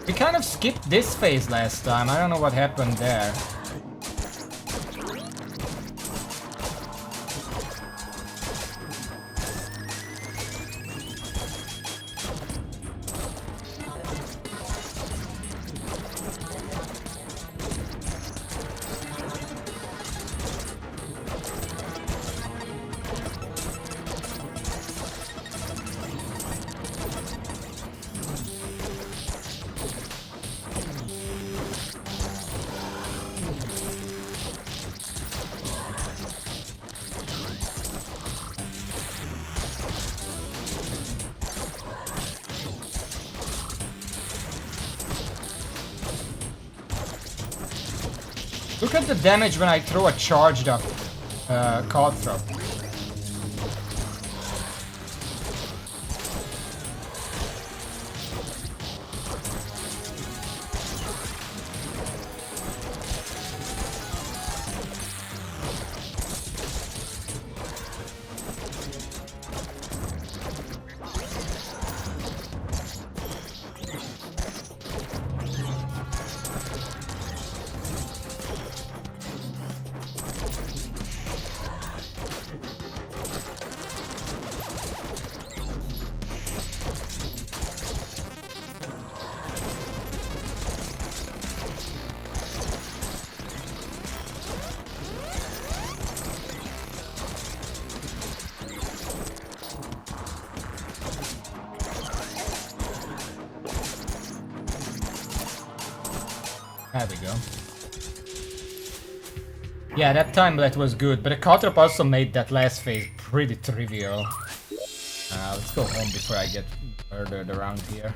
We kind of skipped this phase last time. I don't know what happened there. Look at the damage when I throw a charged up Calthrop. There we go. Yeah, that timelet was good, but the Caltrop also made that last phase pretty trivial. Let's go home before I get murdered around here.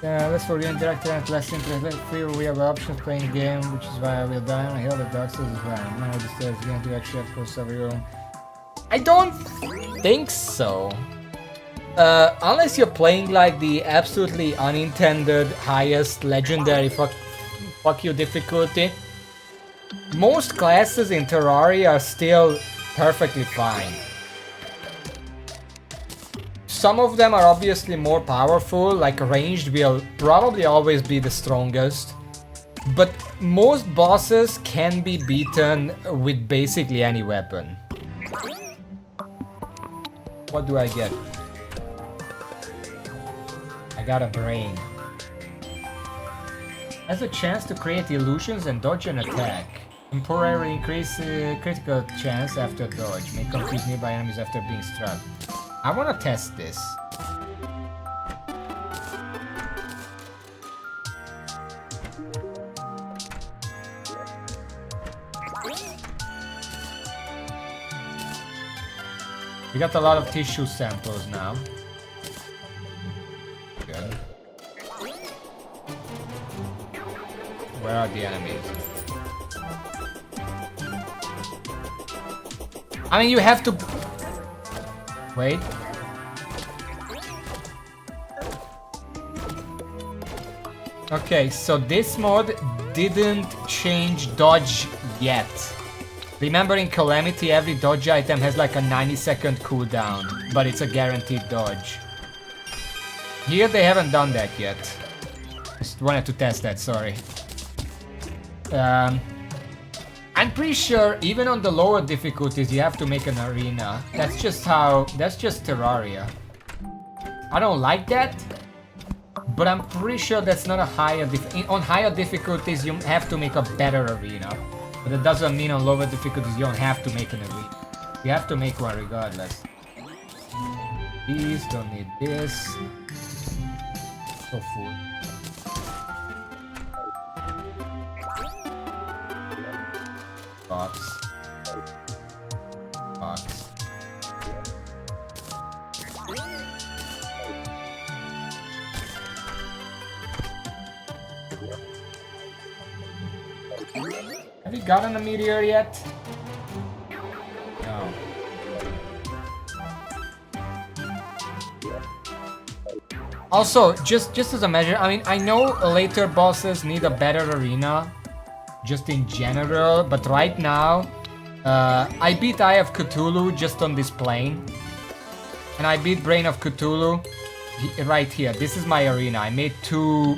Let's for the interactive and less simple. Let's feel we have options playing the game, which is why I will die on a hill of Dark Souls as well. Now the stairs going to actually have course every room. I don't think so. Unless you're playing like the absolutely unintended highest legendary fuck you difficulty. Most classes in Terraria are still perfectly fine. Some of them are obviously more powerful, like ranged will probably always be the strongest. But most bosses can be beaten with basically any weapon. What do I get? I got a brain. Has a chance to create illusions and dodge an attack. Temporarily increase critical chance after dodge. May confuse nearby enemies after being struck. I wanna test this. We got a lot of tissue samples now. Good. Where are the enemies? I mean, you have to... Wait. Okay, so this mod didn't change dodge yet. Remember in Calamity, every dodge item has like a 90-second cooldown, but it's a guaranteed dodge. Here they haven't done that yet. Just wanted to test that, sorry. I'm pretty sure even on the lower difficulties you have to make an arena. That's just Terraria. I don't like that, but I'm pretty sure that's not a higher on higher difficulties you have to make a better arena. But that doesn't mean on lower difficulties you don't have to make an arena. You have to make one regardless. These don't need this. So full. Box. Box. Have you gotten a meteor yet? No. Also, just as a measure, I mean, I know later bosses need a better arena, just in general, but right now, I beat Eye of Cthulhu just on this plane, and I beat Brain of Cthulhu right here. This is my arena. I made 2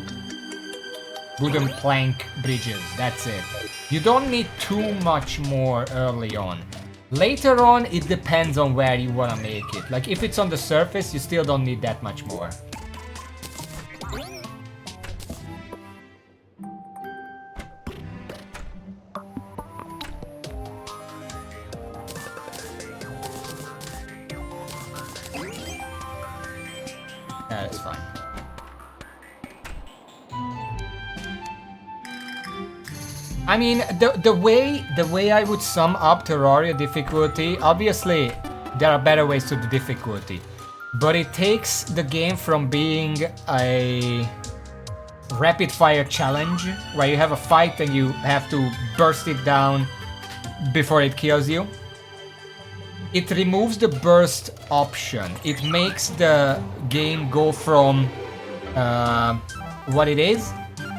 wooden plank bridges. That's it. You don't need too much more early on. Later on, it depends on where you want to make it. Like, if it's on the surface, you still don't need that much more. Yeah, that's fine. I mean, the way I would sum up Terraria difficulty, obviously there are better ways to do difficulty, but it takes the game from being a rapid fire challenge where you have a fight and you have to burst it down before it kills you. It removes the burst option. It makes the game go from what it is.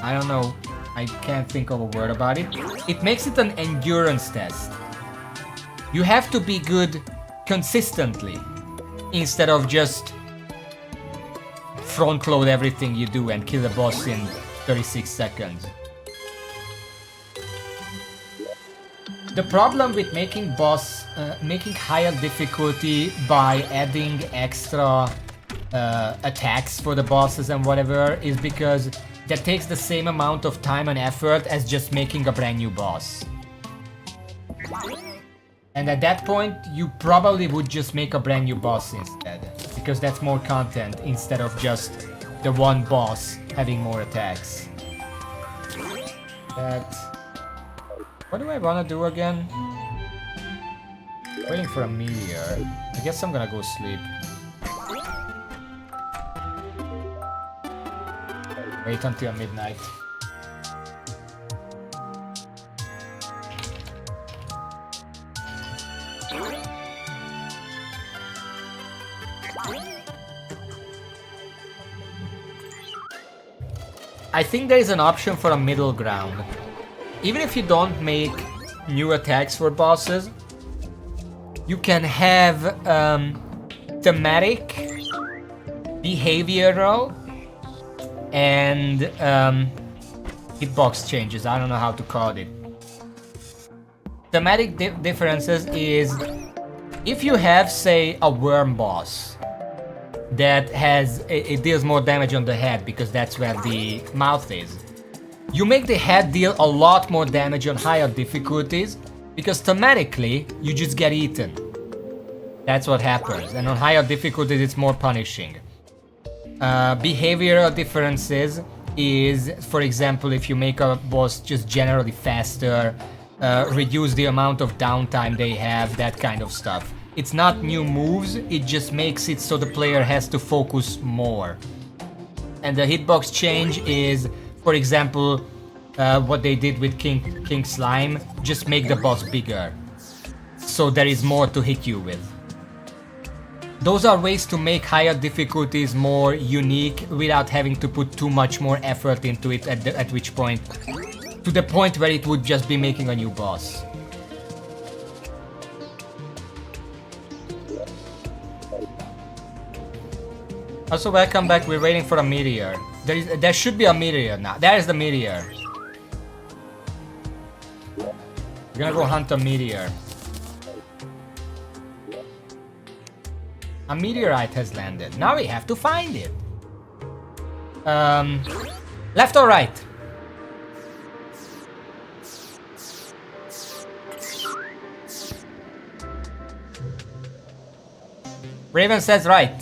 I don't know. I can't think of a word about it. It makes it an endurance test. You have to be good consistently instead of just front load everything you do and kill the boss in 36 seconds. The problem with making higher difficulty by adding extra attacks for the bosses and whatever is because that takes the same amount of time and effort as just making a brand new boss. And at that point, you probably would just make a brand new boss instead, because that's more content instead of just the one boss having more attacks. What do I wanna do again? Waiting for a meteor. I guess I'm gonna go sleep. Wait until midnight. I think there is an option for a middle ground. Even if you don't make new attacks for bosses, you can have thematic, behavioral, and hitbox changes. I don't know how to call it. Thematic differences is if you have, say, a worm boss that it deals more damage on the head because that's where the mouth is. You make the head deal a lot more damage on higher difficulties because thematically you just get eaten. That's what happens, and on higher difficulties it's more punishing. Behavioral differences is, for example, if you make a boss just generally faster, reduce the amount of downtime they have, that kind of stuff. It's not new moves, it just makes it so the player has to focus more. And the hitbox change is, for example, what they did with King Slime, just make the boss bigger. So there is more to hit you with. Those are ways to make higher difficulties more unique without having to put too much more effort into it at which point, to the point where it would just be making a new boss. Also, welcome back. We're waiting for a meteor. There should be a meteor now. There is the meteor. We're gonna go hunt a meteor. A meteorite has landed. Now we have to find it. Left or right? Raven says right.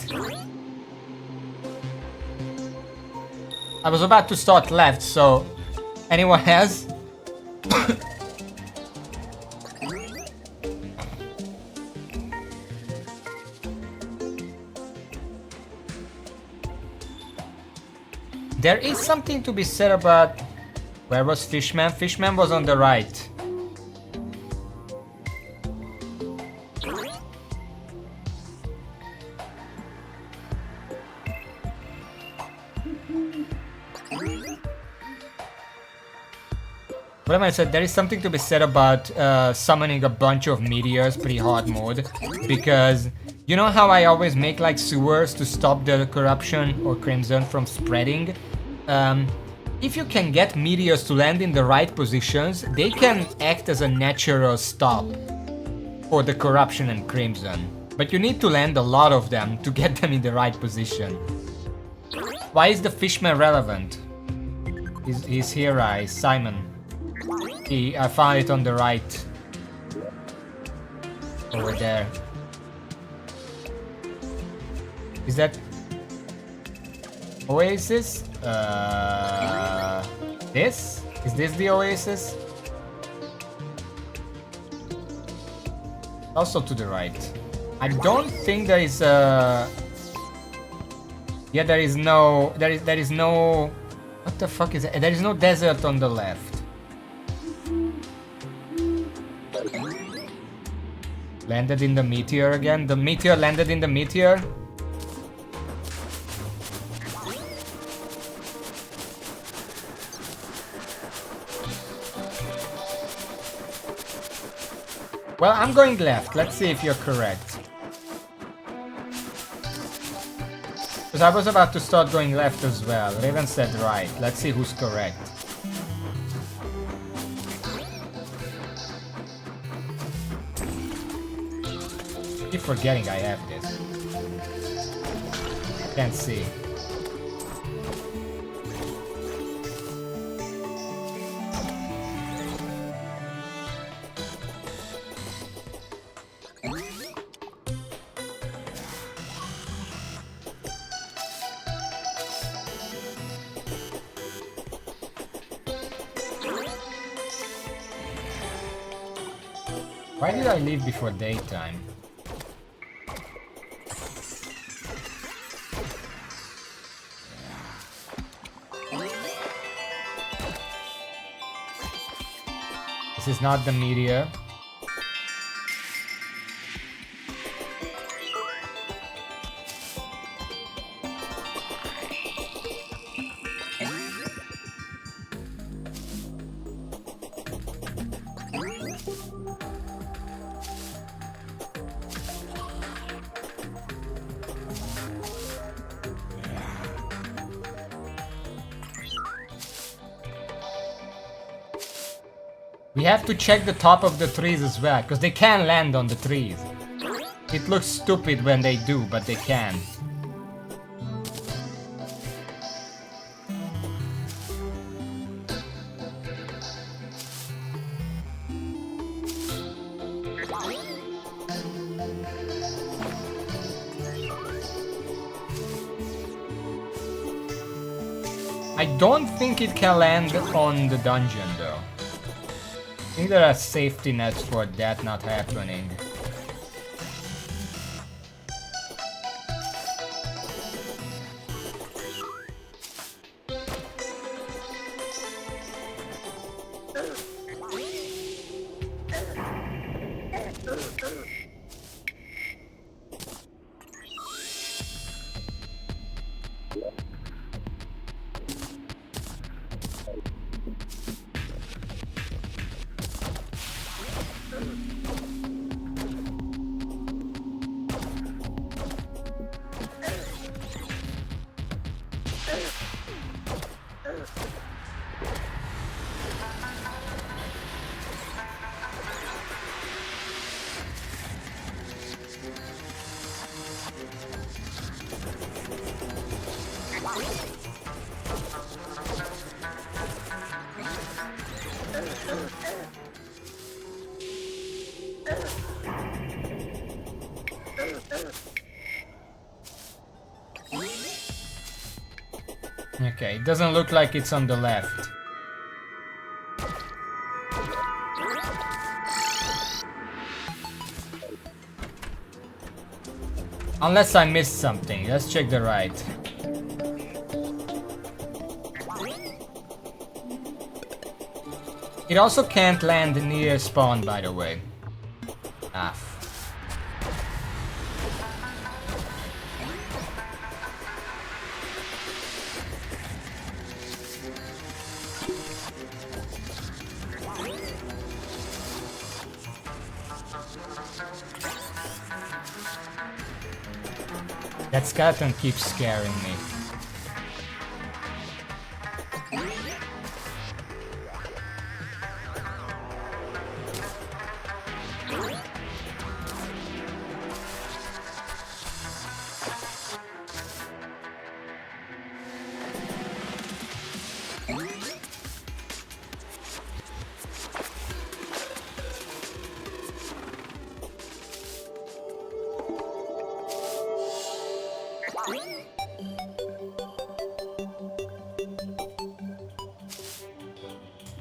I was about to start left, so anyone else? There is something to be said about... Where was Fishman? Fishman was on the right. What am I said? There is something to be said about summoning a bunch of meteors pre-hard mode, because you know how I always make like sewers to stop the corruption or crimson from spreading? If you can get meteors to land in the right positions, they can act as a natural stop for the corruption and crimson. But you need to land a lot of them to get them in the right position. Why is the Fishman relevant? He's here, Simon. I found it on the right. Over there. Is that Oasis? This? Is this the Oasis? Also to the right. I don't think there is a... Yeah, there is no... There is no... What the fuck is it? There is no desert on the left. Landed in the meteor again. The meteor landed in the meteor. Well, I'm going left. Let's see if you're correct. Because I was about to start going left as well. Raven said right. Let's see who's correct. I keep forgetting I have this. Can't see. Why did I leave before daytime? This is not the meteor. We have to check the top of the trees as well, because they can land on the trees. It looks stupid when they do, but they can. I don't think it can land on the dungeon though. I think there are safety nets for that not happening. Okay, it doesn't look like it's on the left. Unless I missed something. Let's check the right. It also can't land near spawn, by the way. Ah. That skeleton keeps scaring me.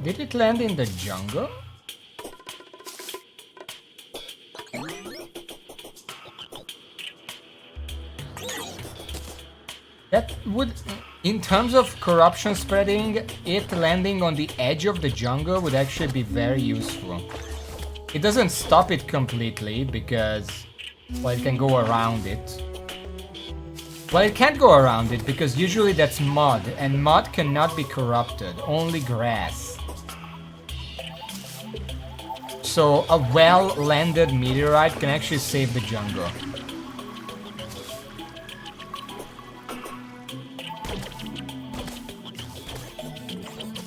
Did it land in the jungle? That would, in terms of corruption spreading, it landing on the edge of the jungle would actually be very useful. It doesn't stop it completely because, well, it can go around it. Well, it can't go around it because usually that's mud, and mud cannot be corrupted, only grass. So a well-landed meteorite can actually save the jungle.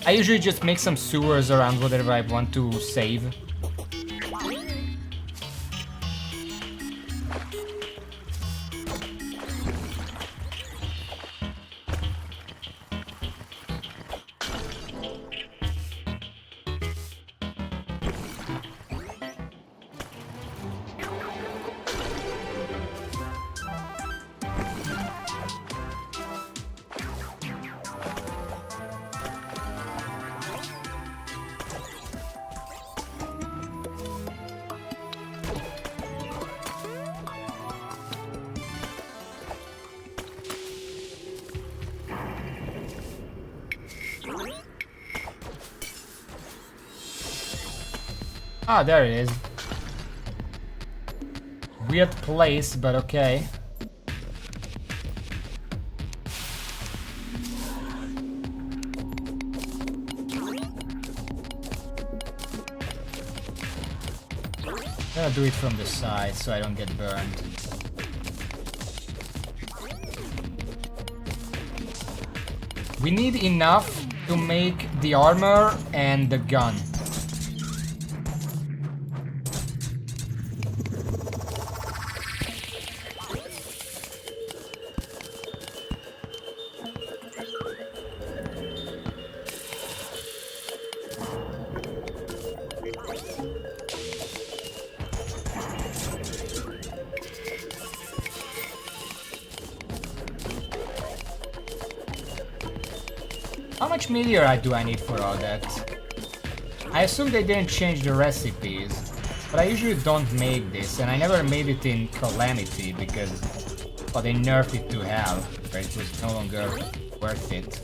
I usually just make some sewers around whatever I want to save. Ah, there it is. Weird place, but okay. I'm gonna do it from the side so I don't get burned. We need enough to make the armor and the gun. How much meteorite do I need for all that? I assume they didn't change the recipes, but I usually don't make this, and I never made it in Calamity because, well, they nerfed it to hell, where it was no longer worth it.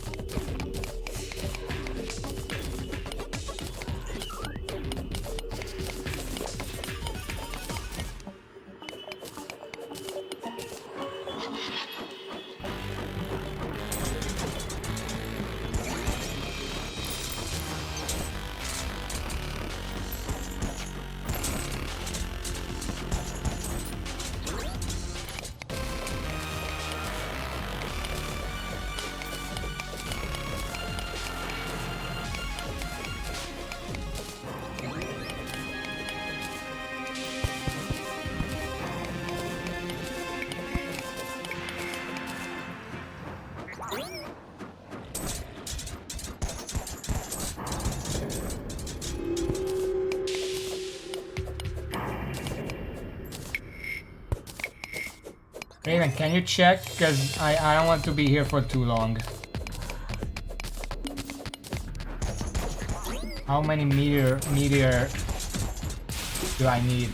Raven, can you check? Because I don't want to be here for too long. How many meteor do I need?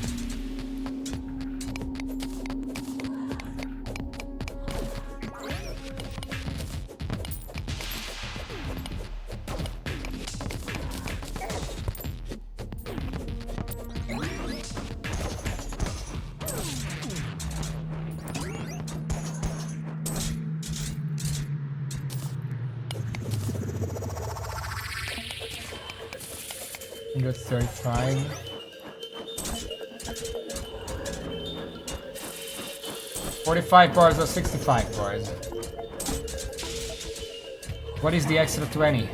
That's 35. $45 or $65. What is the extra 20?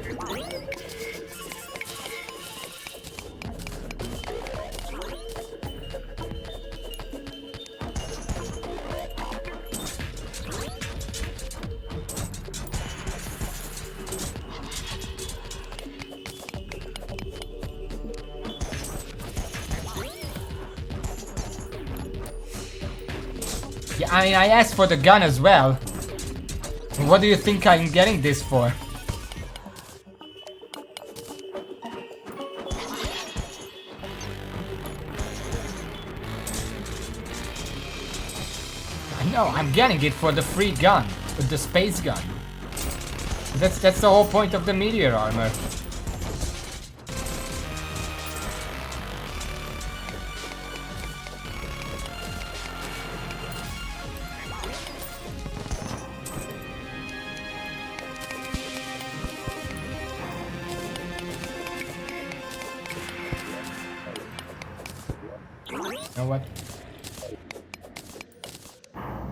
Yeah, I mean, I asked for the gun as well. What do you think I'm getting this for? I know, I'm getting it for the free gun, with the space gun. That's the whole point of the meteor armor. You know what?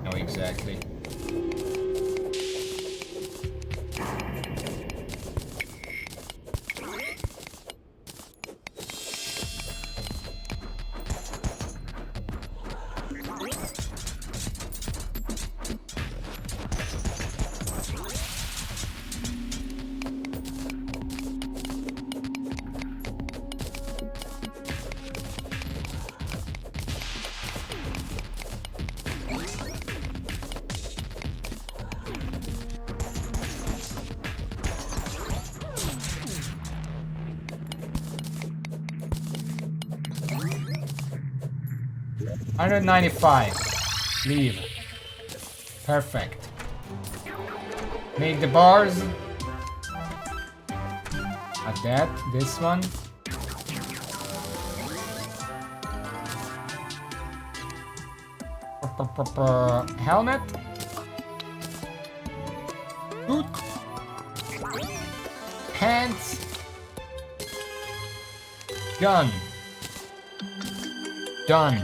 No, exactly. $195. Leave. Perfect. Make the bars. At that. This one. Helmet. Boot. Pants. Gun. Done.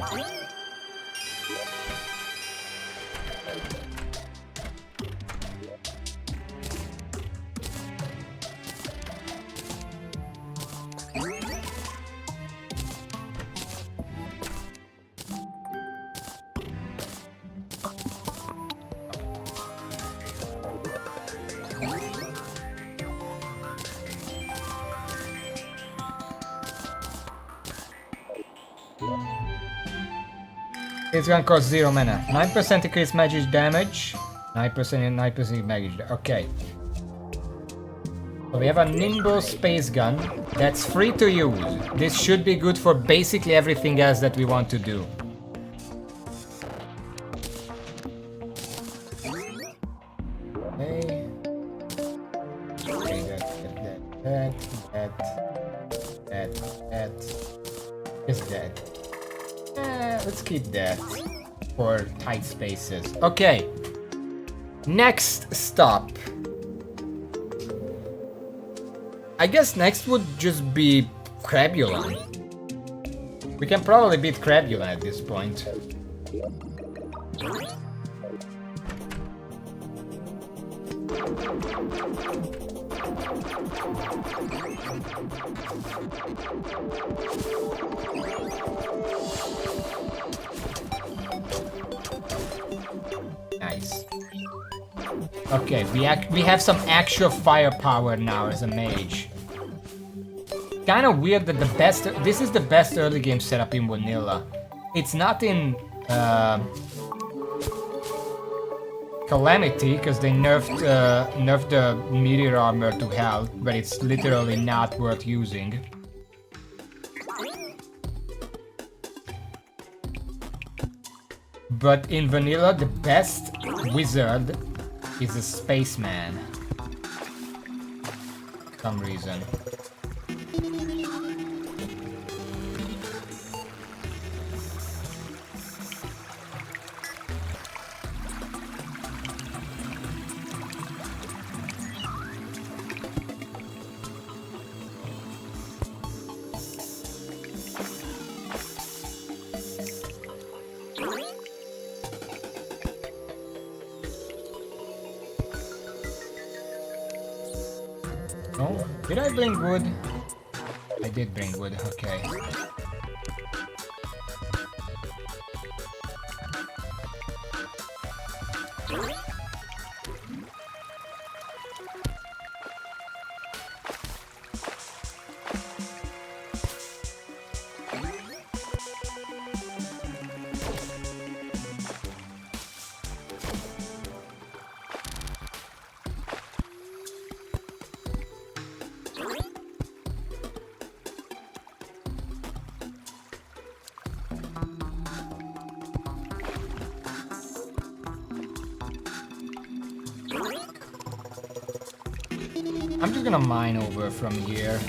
It's gonna cost 0 mana. 9% increased magic damage. 9% and 9% magic. Okay. So we have a nimble space gun that's free to use. This should be good for basically everything else that we want to do. Okay. That. Is that. Let's keep that for tight spaces. Okay. Next stop. I guess next would just be Crabulon. We can probably beat Crabulon at this point. Nice. Okay, we have some actual firepower now as a mage. Kind of weird that this is the best early game setup in vanilla. It's not in Calamity because they nerfed the meteor armor to hell, but it's literally not worth using. But in vanilla, the best wizard is a spaceman. For some reason. Oh, did I bring wood? I did bring wood, okay. I'm just gonna mine over from here.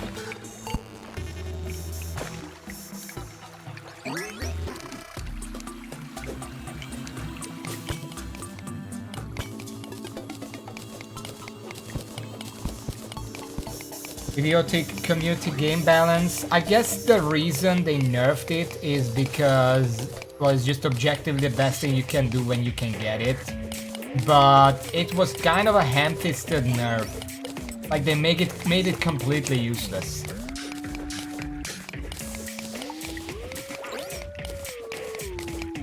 Idiotic community game balance. I guess the reason they nerfed it is because well, it's just objectively the best thing you can do when you can get it. But it was kind of a ham-fisted nerf. Like they made it completely useless.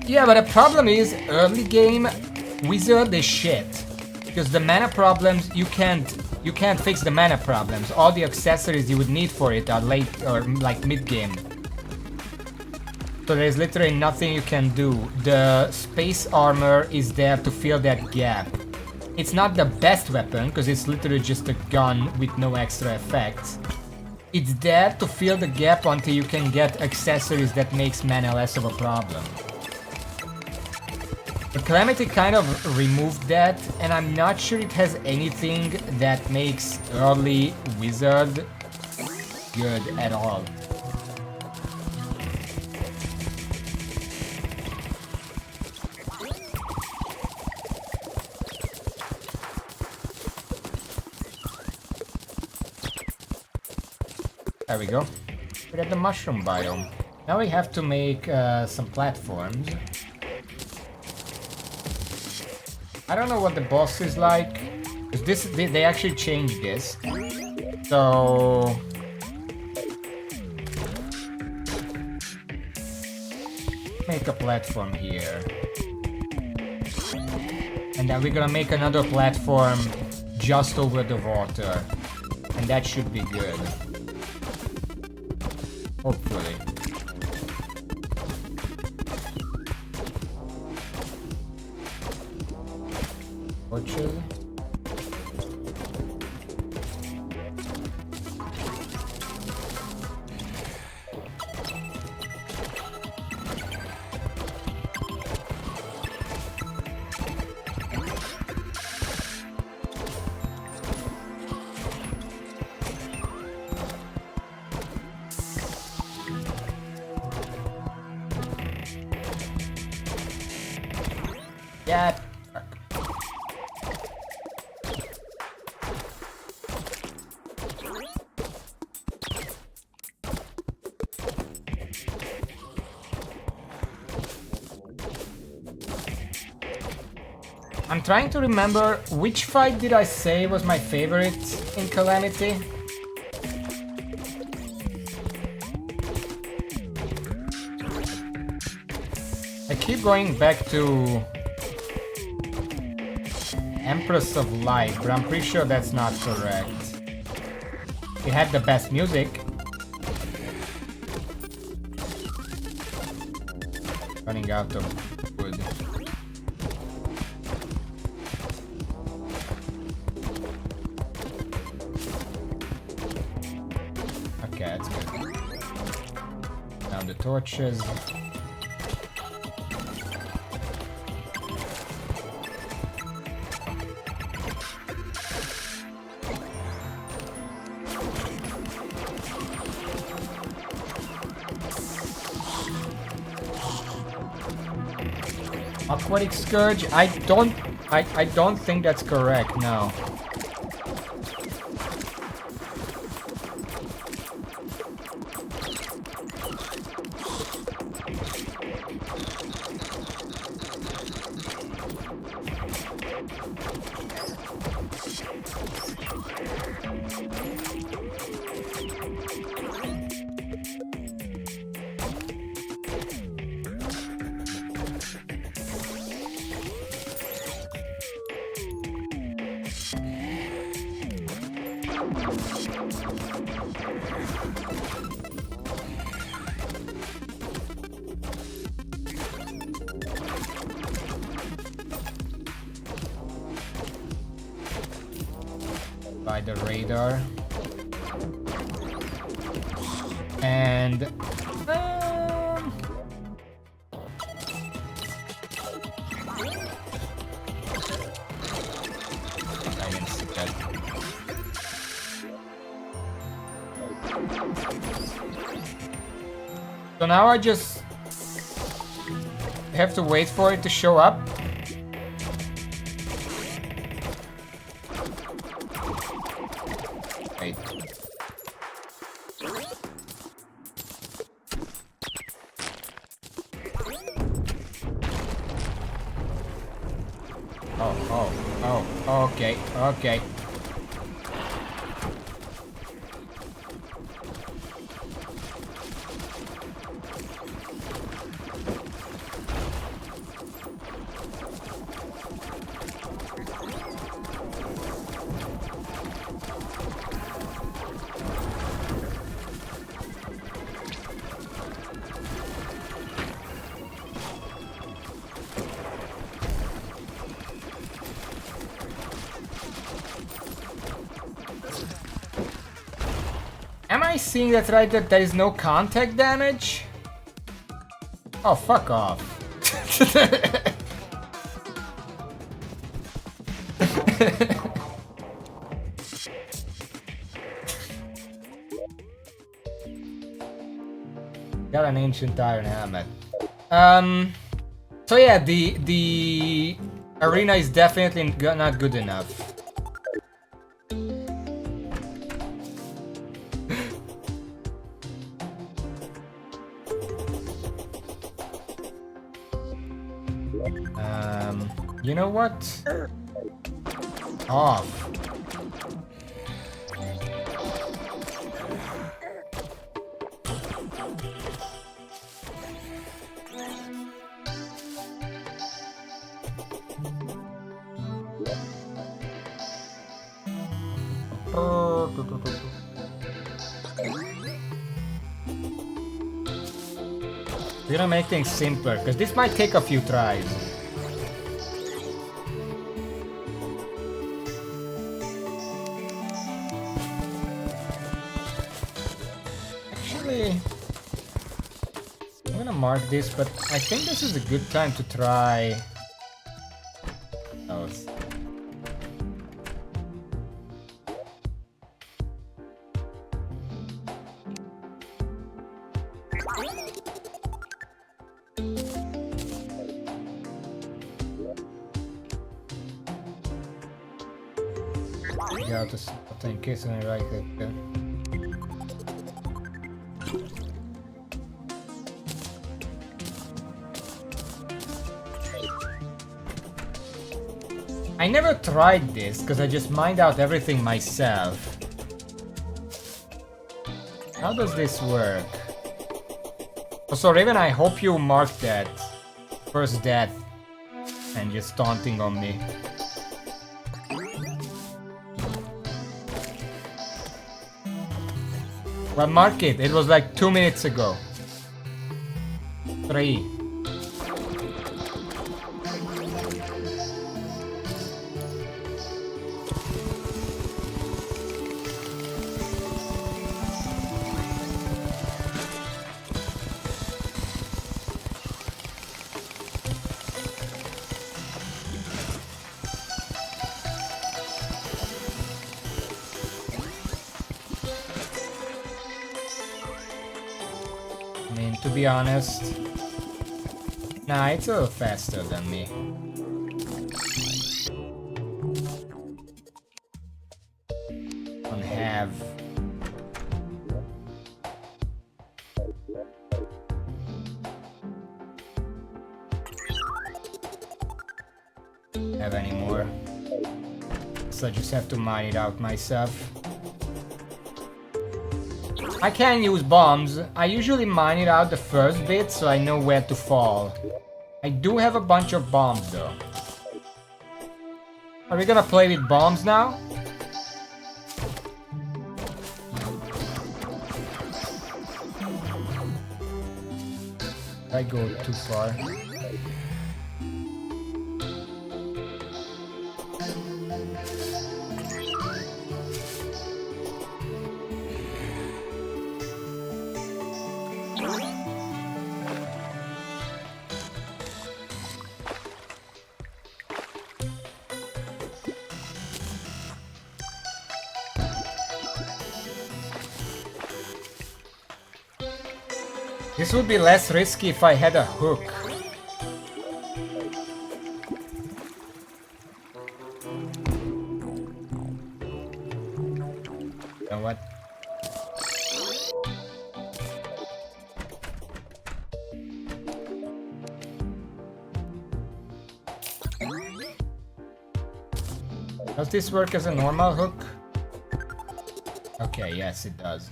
Yeah, but the problem is early game wizard is shit. Because the mana problems you can't fix the mana problems. All the accessories you would need for it are late or like mid game. So there's literally nothing you can do. The space armor is there to fill that gap. It's not the best weapon, because it's literally just a gun with no extra effects. It's there to fill the gap until you can get accessories that makes mana less of a problem. But Calamity kind of removed that, and I'm not sure it has anything that makes early wizard good at all. There we go. We got the mushroom biome. Now we have to make some platforms. I don't know what the boss is like. This they actually changed this. So make a platform here. And then we're gonna make another platform just over the water. And that should be good. Hopefully. Torches. Yeah. Fuck. I'm trying to remember which fight did I say was my favorite in Calamity? I keep going back to Empress of Light, but I'm pretty sure that's not correct. It had the best music. Running out of wood. Okay, that's good. Now the torches. Aquatic Scourge? I don't think that's correct, no. By the radar. And I didn't see that. So now I just have to wait for it to show up. Wait. Oh, okay, okay. Am I seeing that right, that there is no contact damage? Oh, fuck off. Got an ancient iron helmet. So yeah, the arena is definitely not good enough. You know what? Off. We're gonna make things simpler, because this might take a few tries. Actually, I'm gonna mark this, but I think this is a good time to try those. Ja, dus dat een keer en right click. I never tried this because I just mined out everything myself. How does this work? So Raven, I hope you marked that first death and just taunting on me. Well, mark it. It was like 2 minutes ago. 3. To be honest, nah, it's a little faster than me. Don't have any more, so I just have to mine it out myself. I can use bombs. I usually mine it out the first bit so I know where to fall. I do have a bunch of bombs though. Are we gonna play with bombs now? I go too far. This would be less risky if I had a hook. You know what? Does this work as a normal hook? Okay, yes it does.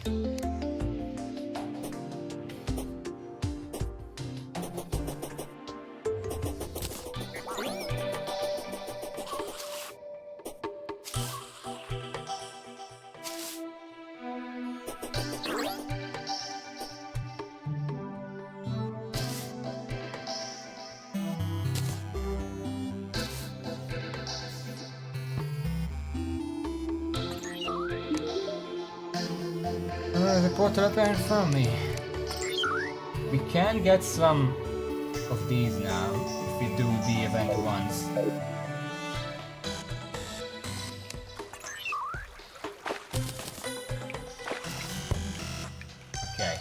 The portal up in front of me. We can get some of these now if we do the event once. Okay.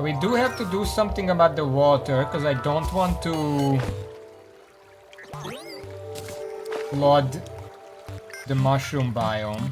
We do have to do something about the water, because I don't want to flood the mushroom biome.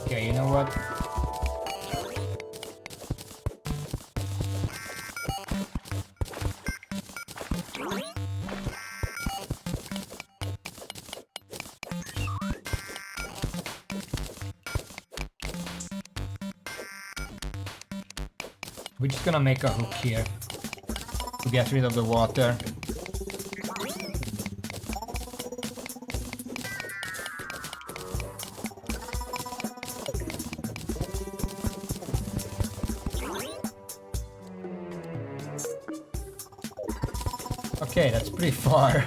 Okay, you know what? We're just gonna make a hook here to get rid of the water. Okay, that's pretty far.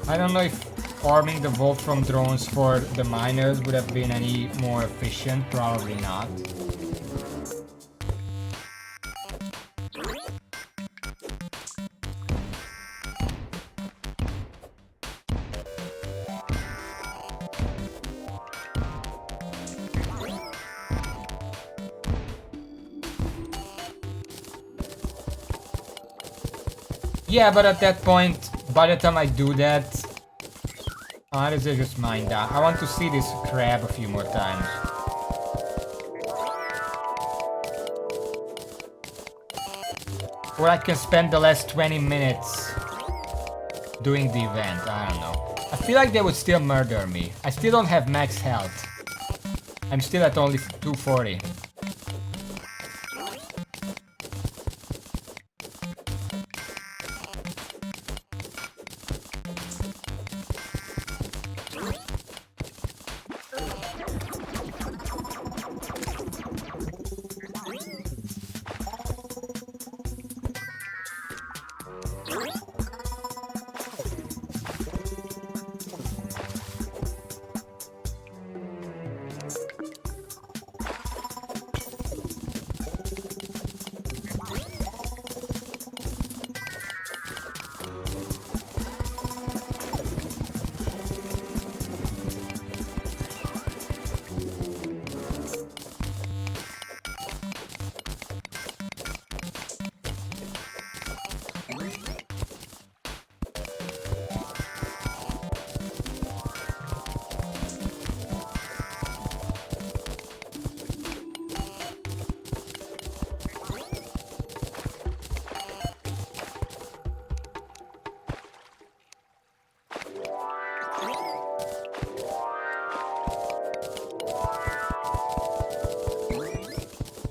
I don't know if farming the Wolfram drones for the miners would have been any more efficient. Probably not. Yeah, but at that point, by the time I do that, might as well just mine that. I want to see this crab a few more times. Or I can spend the last 20 minutes doing the event, I don't know. I feel like they would still murder me. I still don't have max health. I'm still at only 240.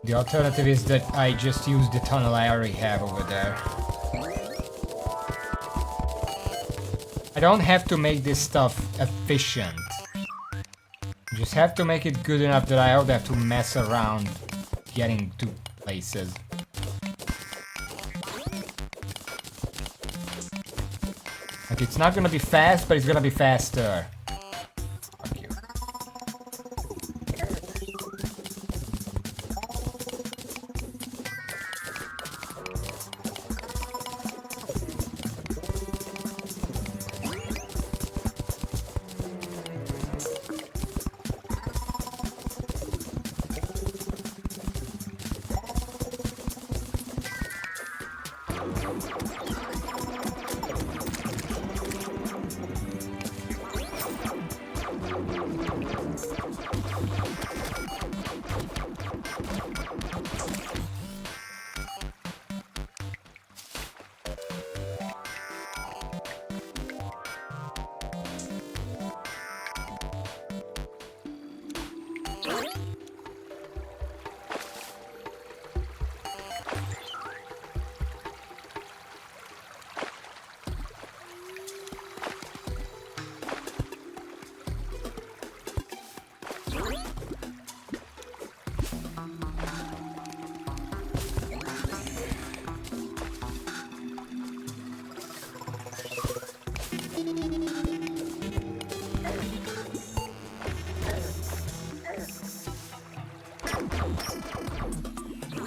The alternative is that I just use the tunnel I already have over there. I don't have to make this stuff efficient. I just have to make it good enough that I don't have to mess around getting to places. Like, it's not gonna be fast, but it's gonna be faster. Fuck you.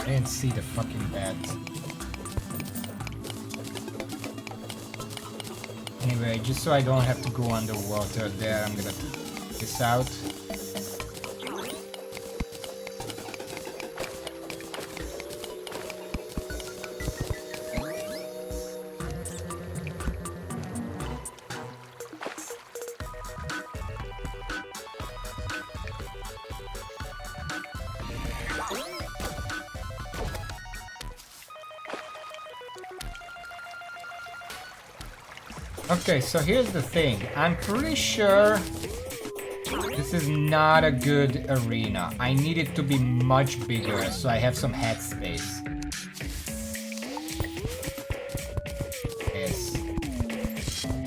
I didn't see the fucking bat. Anyway, just so I don't have to go underwater there, I'm gonna take this out. Okay, so here's the thing. I'm pretty sure this is not a good arena. I need it to be much bigger so I have some head space. Yes.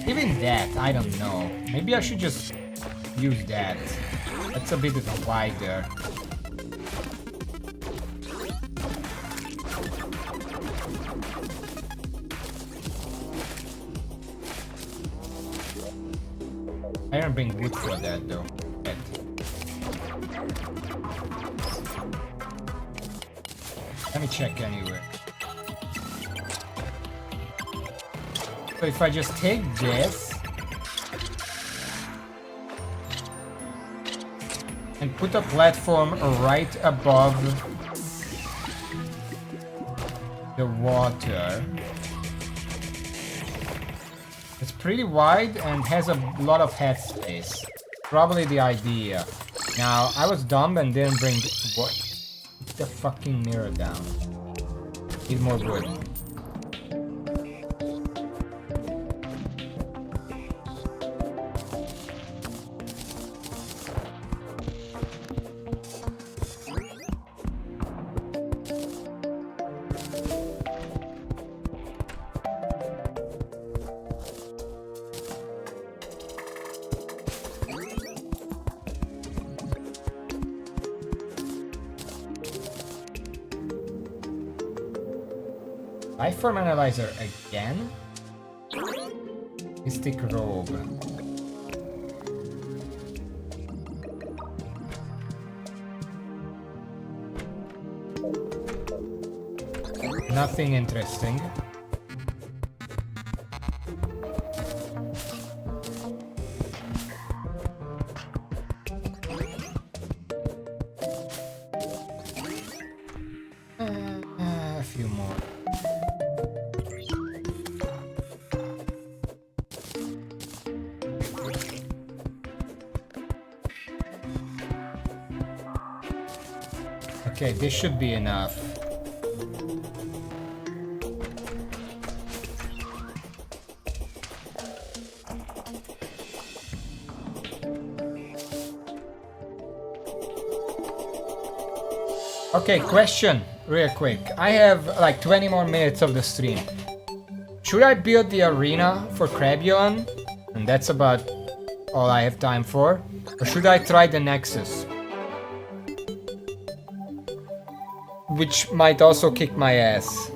Even that, I don't know. Maybe I should just use that. That's a bit wider. I don't bring wood for that though. Yet. Let me check anyway. So if I just take this and put a platform right above the water. It's pretty wide and has a lot of head space. Probably the idea. Now, I was dumb and didn't bring... What? Put the fucking mirror down. Need more wood. Lifeform analyzer again? Mystic robe. Nothing interesting. A few more. Okay, this should be enough. Okay, question, real quick. I have like 20 more minutes of the stream. Should I build the arena for Crabion? And that's about all I have time for. Or should I try the Nexus? Which might also kick my ass.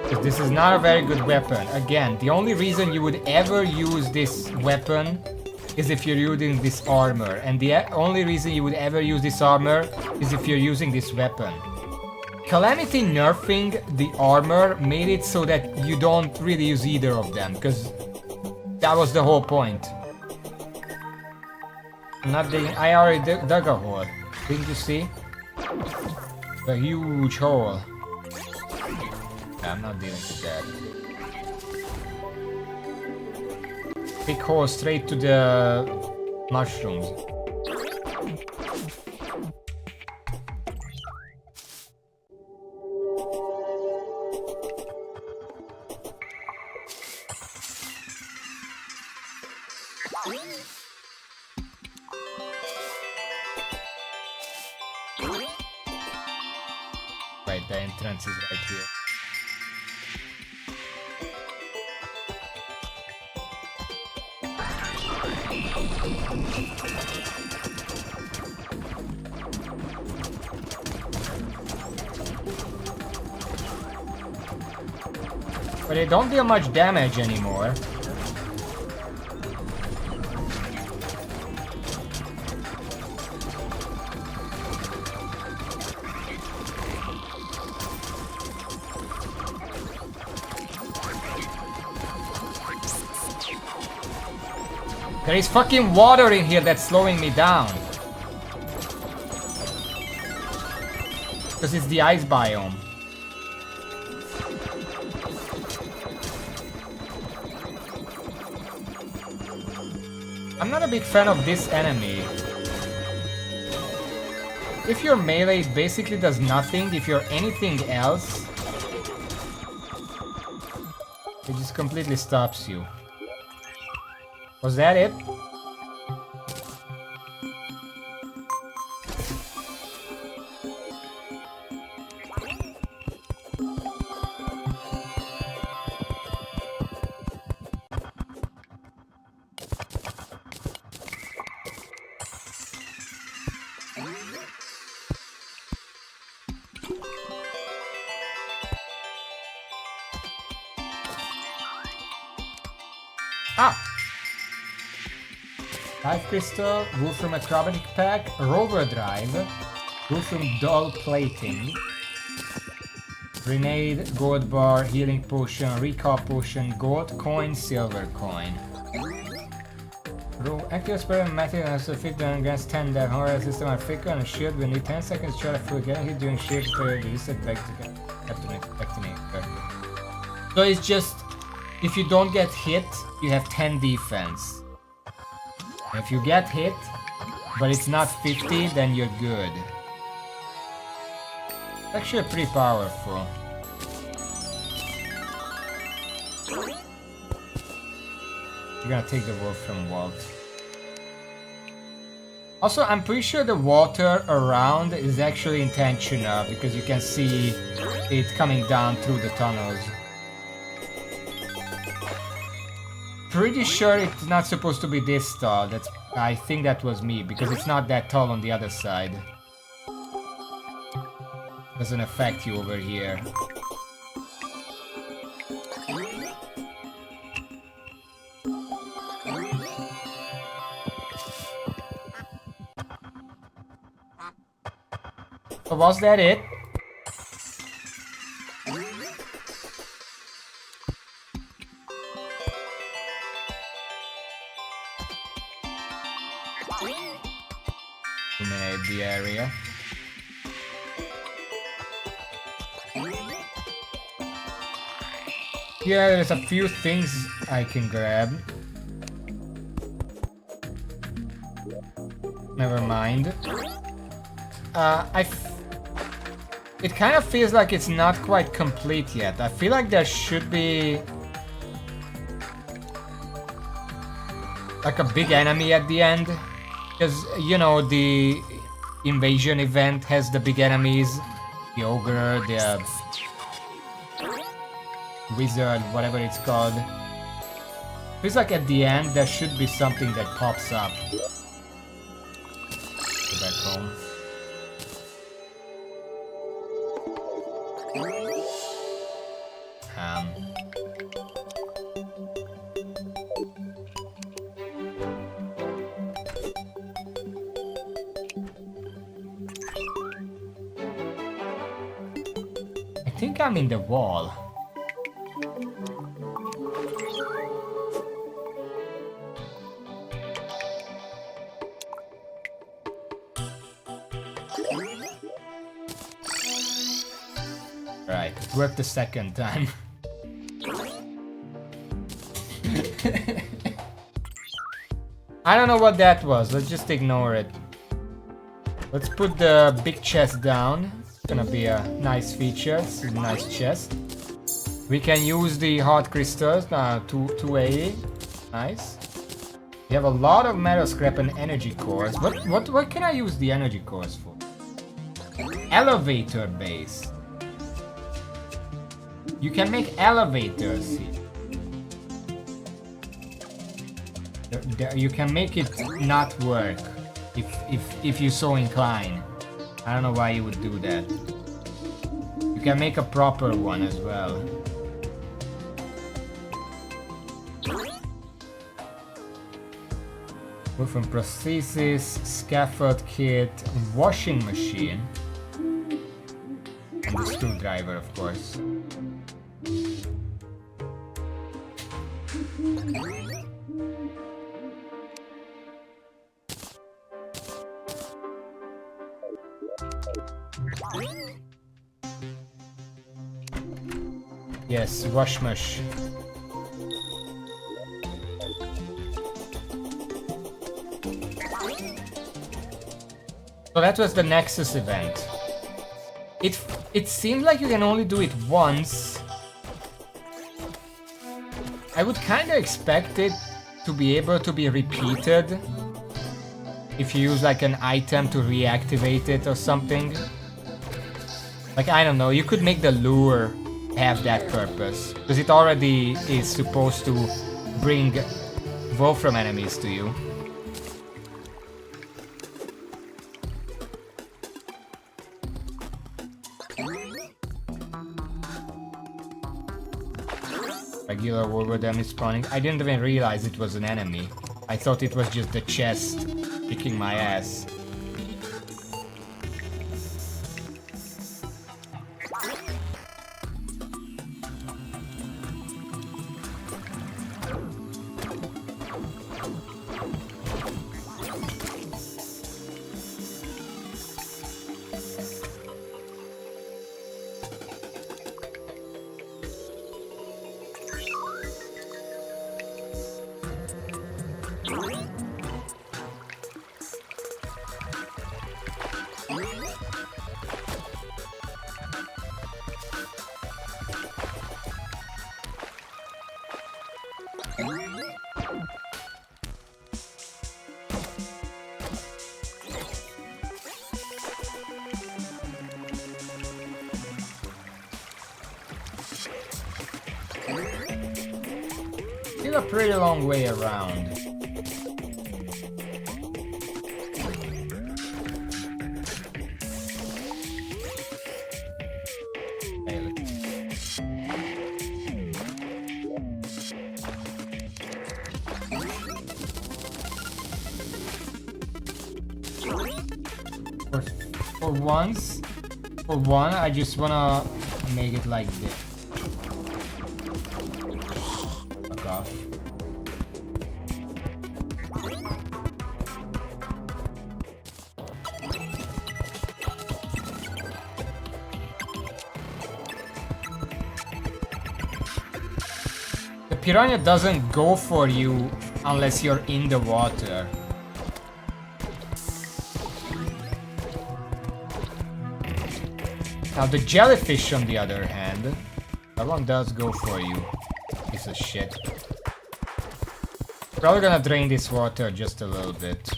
Because this is not a very good weapon. Again, the only reason you would ever use this weapon is if you're using this armor. And the only reason you would ever use this armor is if you're using this weapon. Calamity nerfing the armor made it so that you don't really use either of them. Because that was the whole point. I'm not digging. I already dug a hole. Didn't you see? A huge hole. I'm not dealing with that. Big hole straight to the mushrooms. Right, the entrance is right here. But they don't deal much damage anymore. There is fucking water in here that's slowing me down. Because it's the ice biome. I'm not a big fan of this enemy. If you're melee, it basically does nothing. If you're anything else, it just completely stops you. Was that it? Ah! Life Crystal, Wolfram Acrobatic Pack, Rover Drive, Wolfram Doll Plating, Grenade, Gold Bar, Healing Potion, Recall Potion, Gold Coin, Silver Coin. Active Spirit Method has to fit down against 10 that horror system are thicker and shield will need 10 seconds to try to full get hit during shield period. Reset back to me. So it's just, if you don't get hit, you have 10 defense. If you get hit, but it's not 50, then you're good. It's actually pretty powerful. You're gonna take the Wolfram Vault. Also, I'm pretty sure the water around is actually intentional because you can see it coming down through the tunnels. Pretty sure it's not supposed to be this tall. I think that was me because it's not that tall on the other side. Doesn't affect you over here. So was that it? Illuminate the area. Yeah, there's a few things I can grab. Never mind. It kind of feels like it's not quite complete yet. I feel like there should be like a big enemy at the end. Because, you know, the invasion event has the big enemies. The ogre, the wizard, whatever it's called. Feels like at the end there should be something that pops up. Go back home. I think I'm in the wall. Right, it worked the second time. I don't know what that was, let's just ignore it. Let's put the big chest down. It's gonna be a nice feature, it's a nice chest. We can use the hard crystals, 280, nice. We have a lot of metal scrap and energy cores. What can I use the energy cores for? Elevator base. You can make elevators here. You can make it not work if you so incline. I don't know why you would do that. You can make a proper one as well. Wolfram prosthesis, scaffold kit, washing machine, and the screwdriver, of course. Yes, Rushmush. So that was the Nexus event. It seemed like you can only do it once. I would kind of expect it to be able to be repeated if you use like an item to reactivate it or something. Like, I don't know, you could make the lure have that purpose, because it already is supposed to bring Wolfram enemies to you. Regular Wolverine is spawning. I didn't even realize it was an enemy. I thought it was just the chest kicking my ass. Still a pretty long way around. For one, I just wanna make it like this. Fuck off. The piranha doesn't go for you unless you're in the water. Now the jellyfish, on the other hand, that one does go for you. Piece of shit. Probably gonna drain this water just a little bit.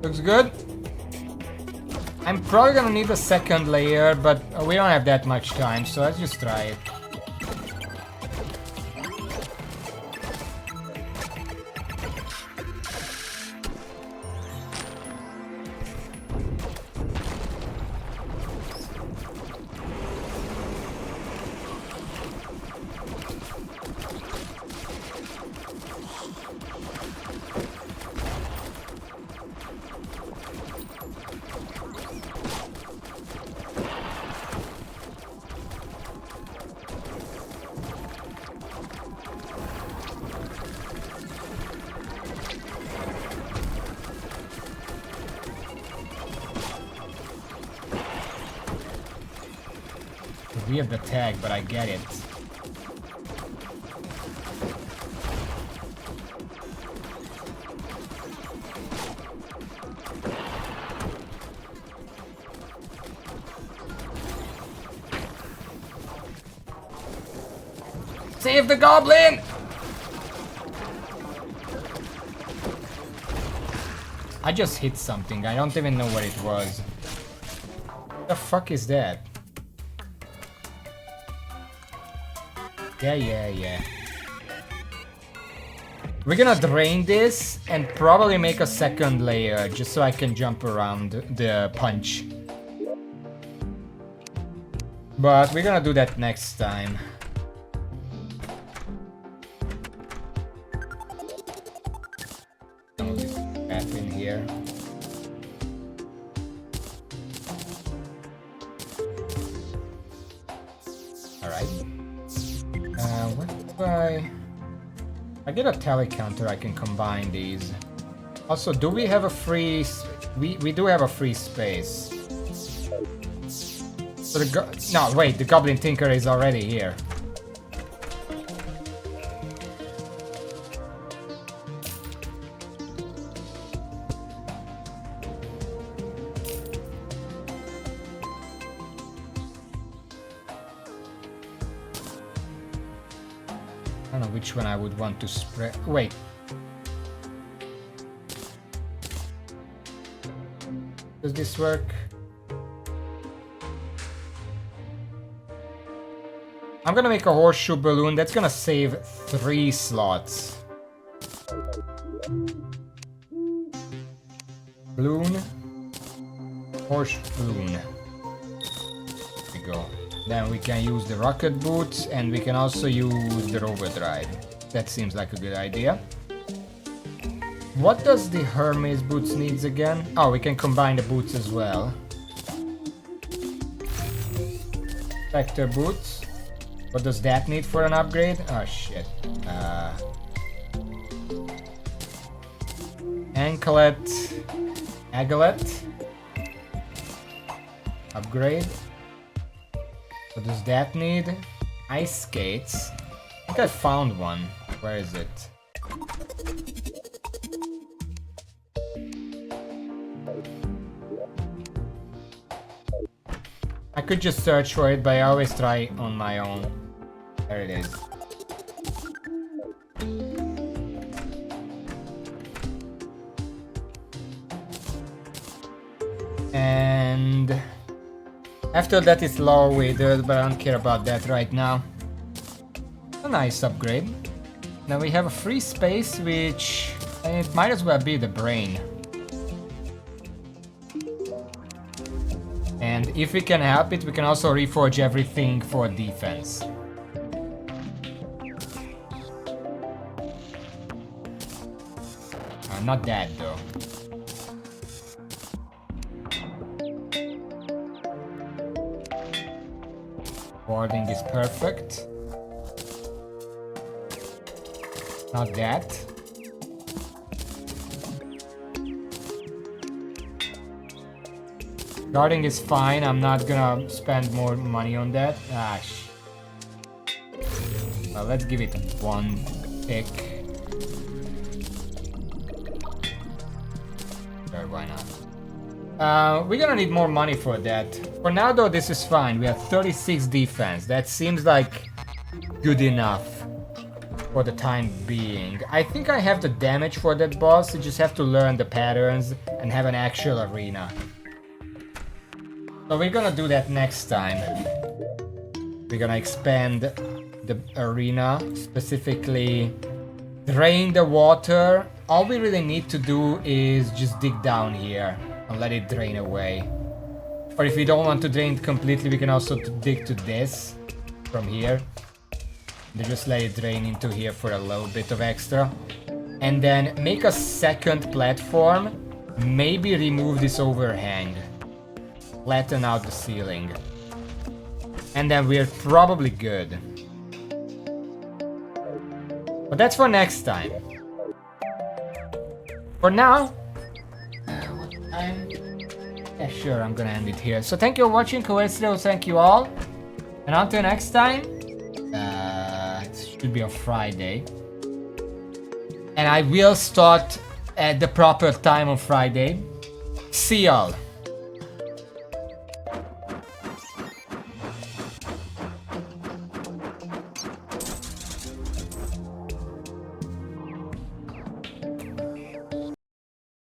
Looks good. I'm probably gonna need a second layer, but we don't have that much time, so let's just try it. We have the tag, but I get it. Save the goblin! I just hit something. I don't even know what it was. What the fuck is that? Yeah. We're gonna drain this and probably make a second layer just so I can jump around the punch. But we're gonna do that next time. I'll just tap in here. Alright. What if I get a tele counter, I can combine these. Also, do we have a free... We do have a free space. So no, wait, the Goblin Tinker is already here. I don't know which one I would want to spread. Wait. Does this work? I'm gonna make a horseshoe balloon. That's gonna save 3 slots. Balloon. Horseshoe balloon. There we go. Then we can use the rocket boots and we can also use the rover drive. That seems like a good idea. What does the Hermes boots needs again? Oh, we can combine the boots as well. Vector boots. What does that need for an upgrade? Oh shit. Anklet. Aglet. Upgrade. What does that need? Ice skates. I think I found one. Where is it? I could just search for it, but I always try on my own. There it is. And after that it's lower withered, but I don't care about that right now. A nice upgrade. Now we have a free space, which it might as well be the brain. And if we can help it, we can also reforge everything for defense. Not that though. Warding is perfect. Not that. Guarding is fine. I'm not gonna spend more money on that. Well, let's give it 1 tick. Sure, why not? We're gonna need more money for that. For now though, this is fine. We have 36 defense. That seems like good enough for the time being. I think I have the damage for that boss. You just have to learn the patterns and have an actual arena. So we're gonna do that next time. We're gonna expand the arena, specifically drain the water. All we really need to do is just dig down here and let it drain away. Or if we don't want to drain it completely, we can also dig to this from here. And just let it drain into here for a little bit of extra. And then make a second platform. Maybe remove this overhang. Flatten out the ceiling. And then we're probably good. But that's for next time. For now... yeah, sure, I'm gonna end it here. So thank you for watching, Coesto, thank you all. And until next time... it should be a Friday. And I will start at the proper time on Friday. See y'all.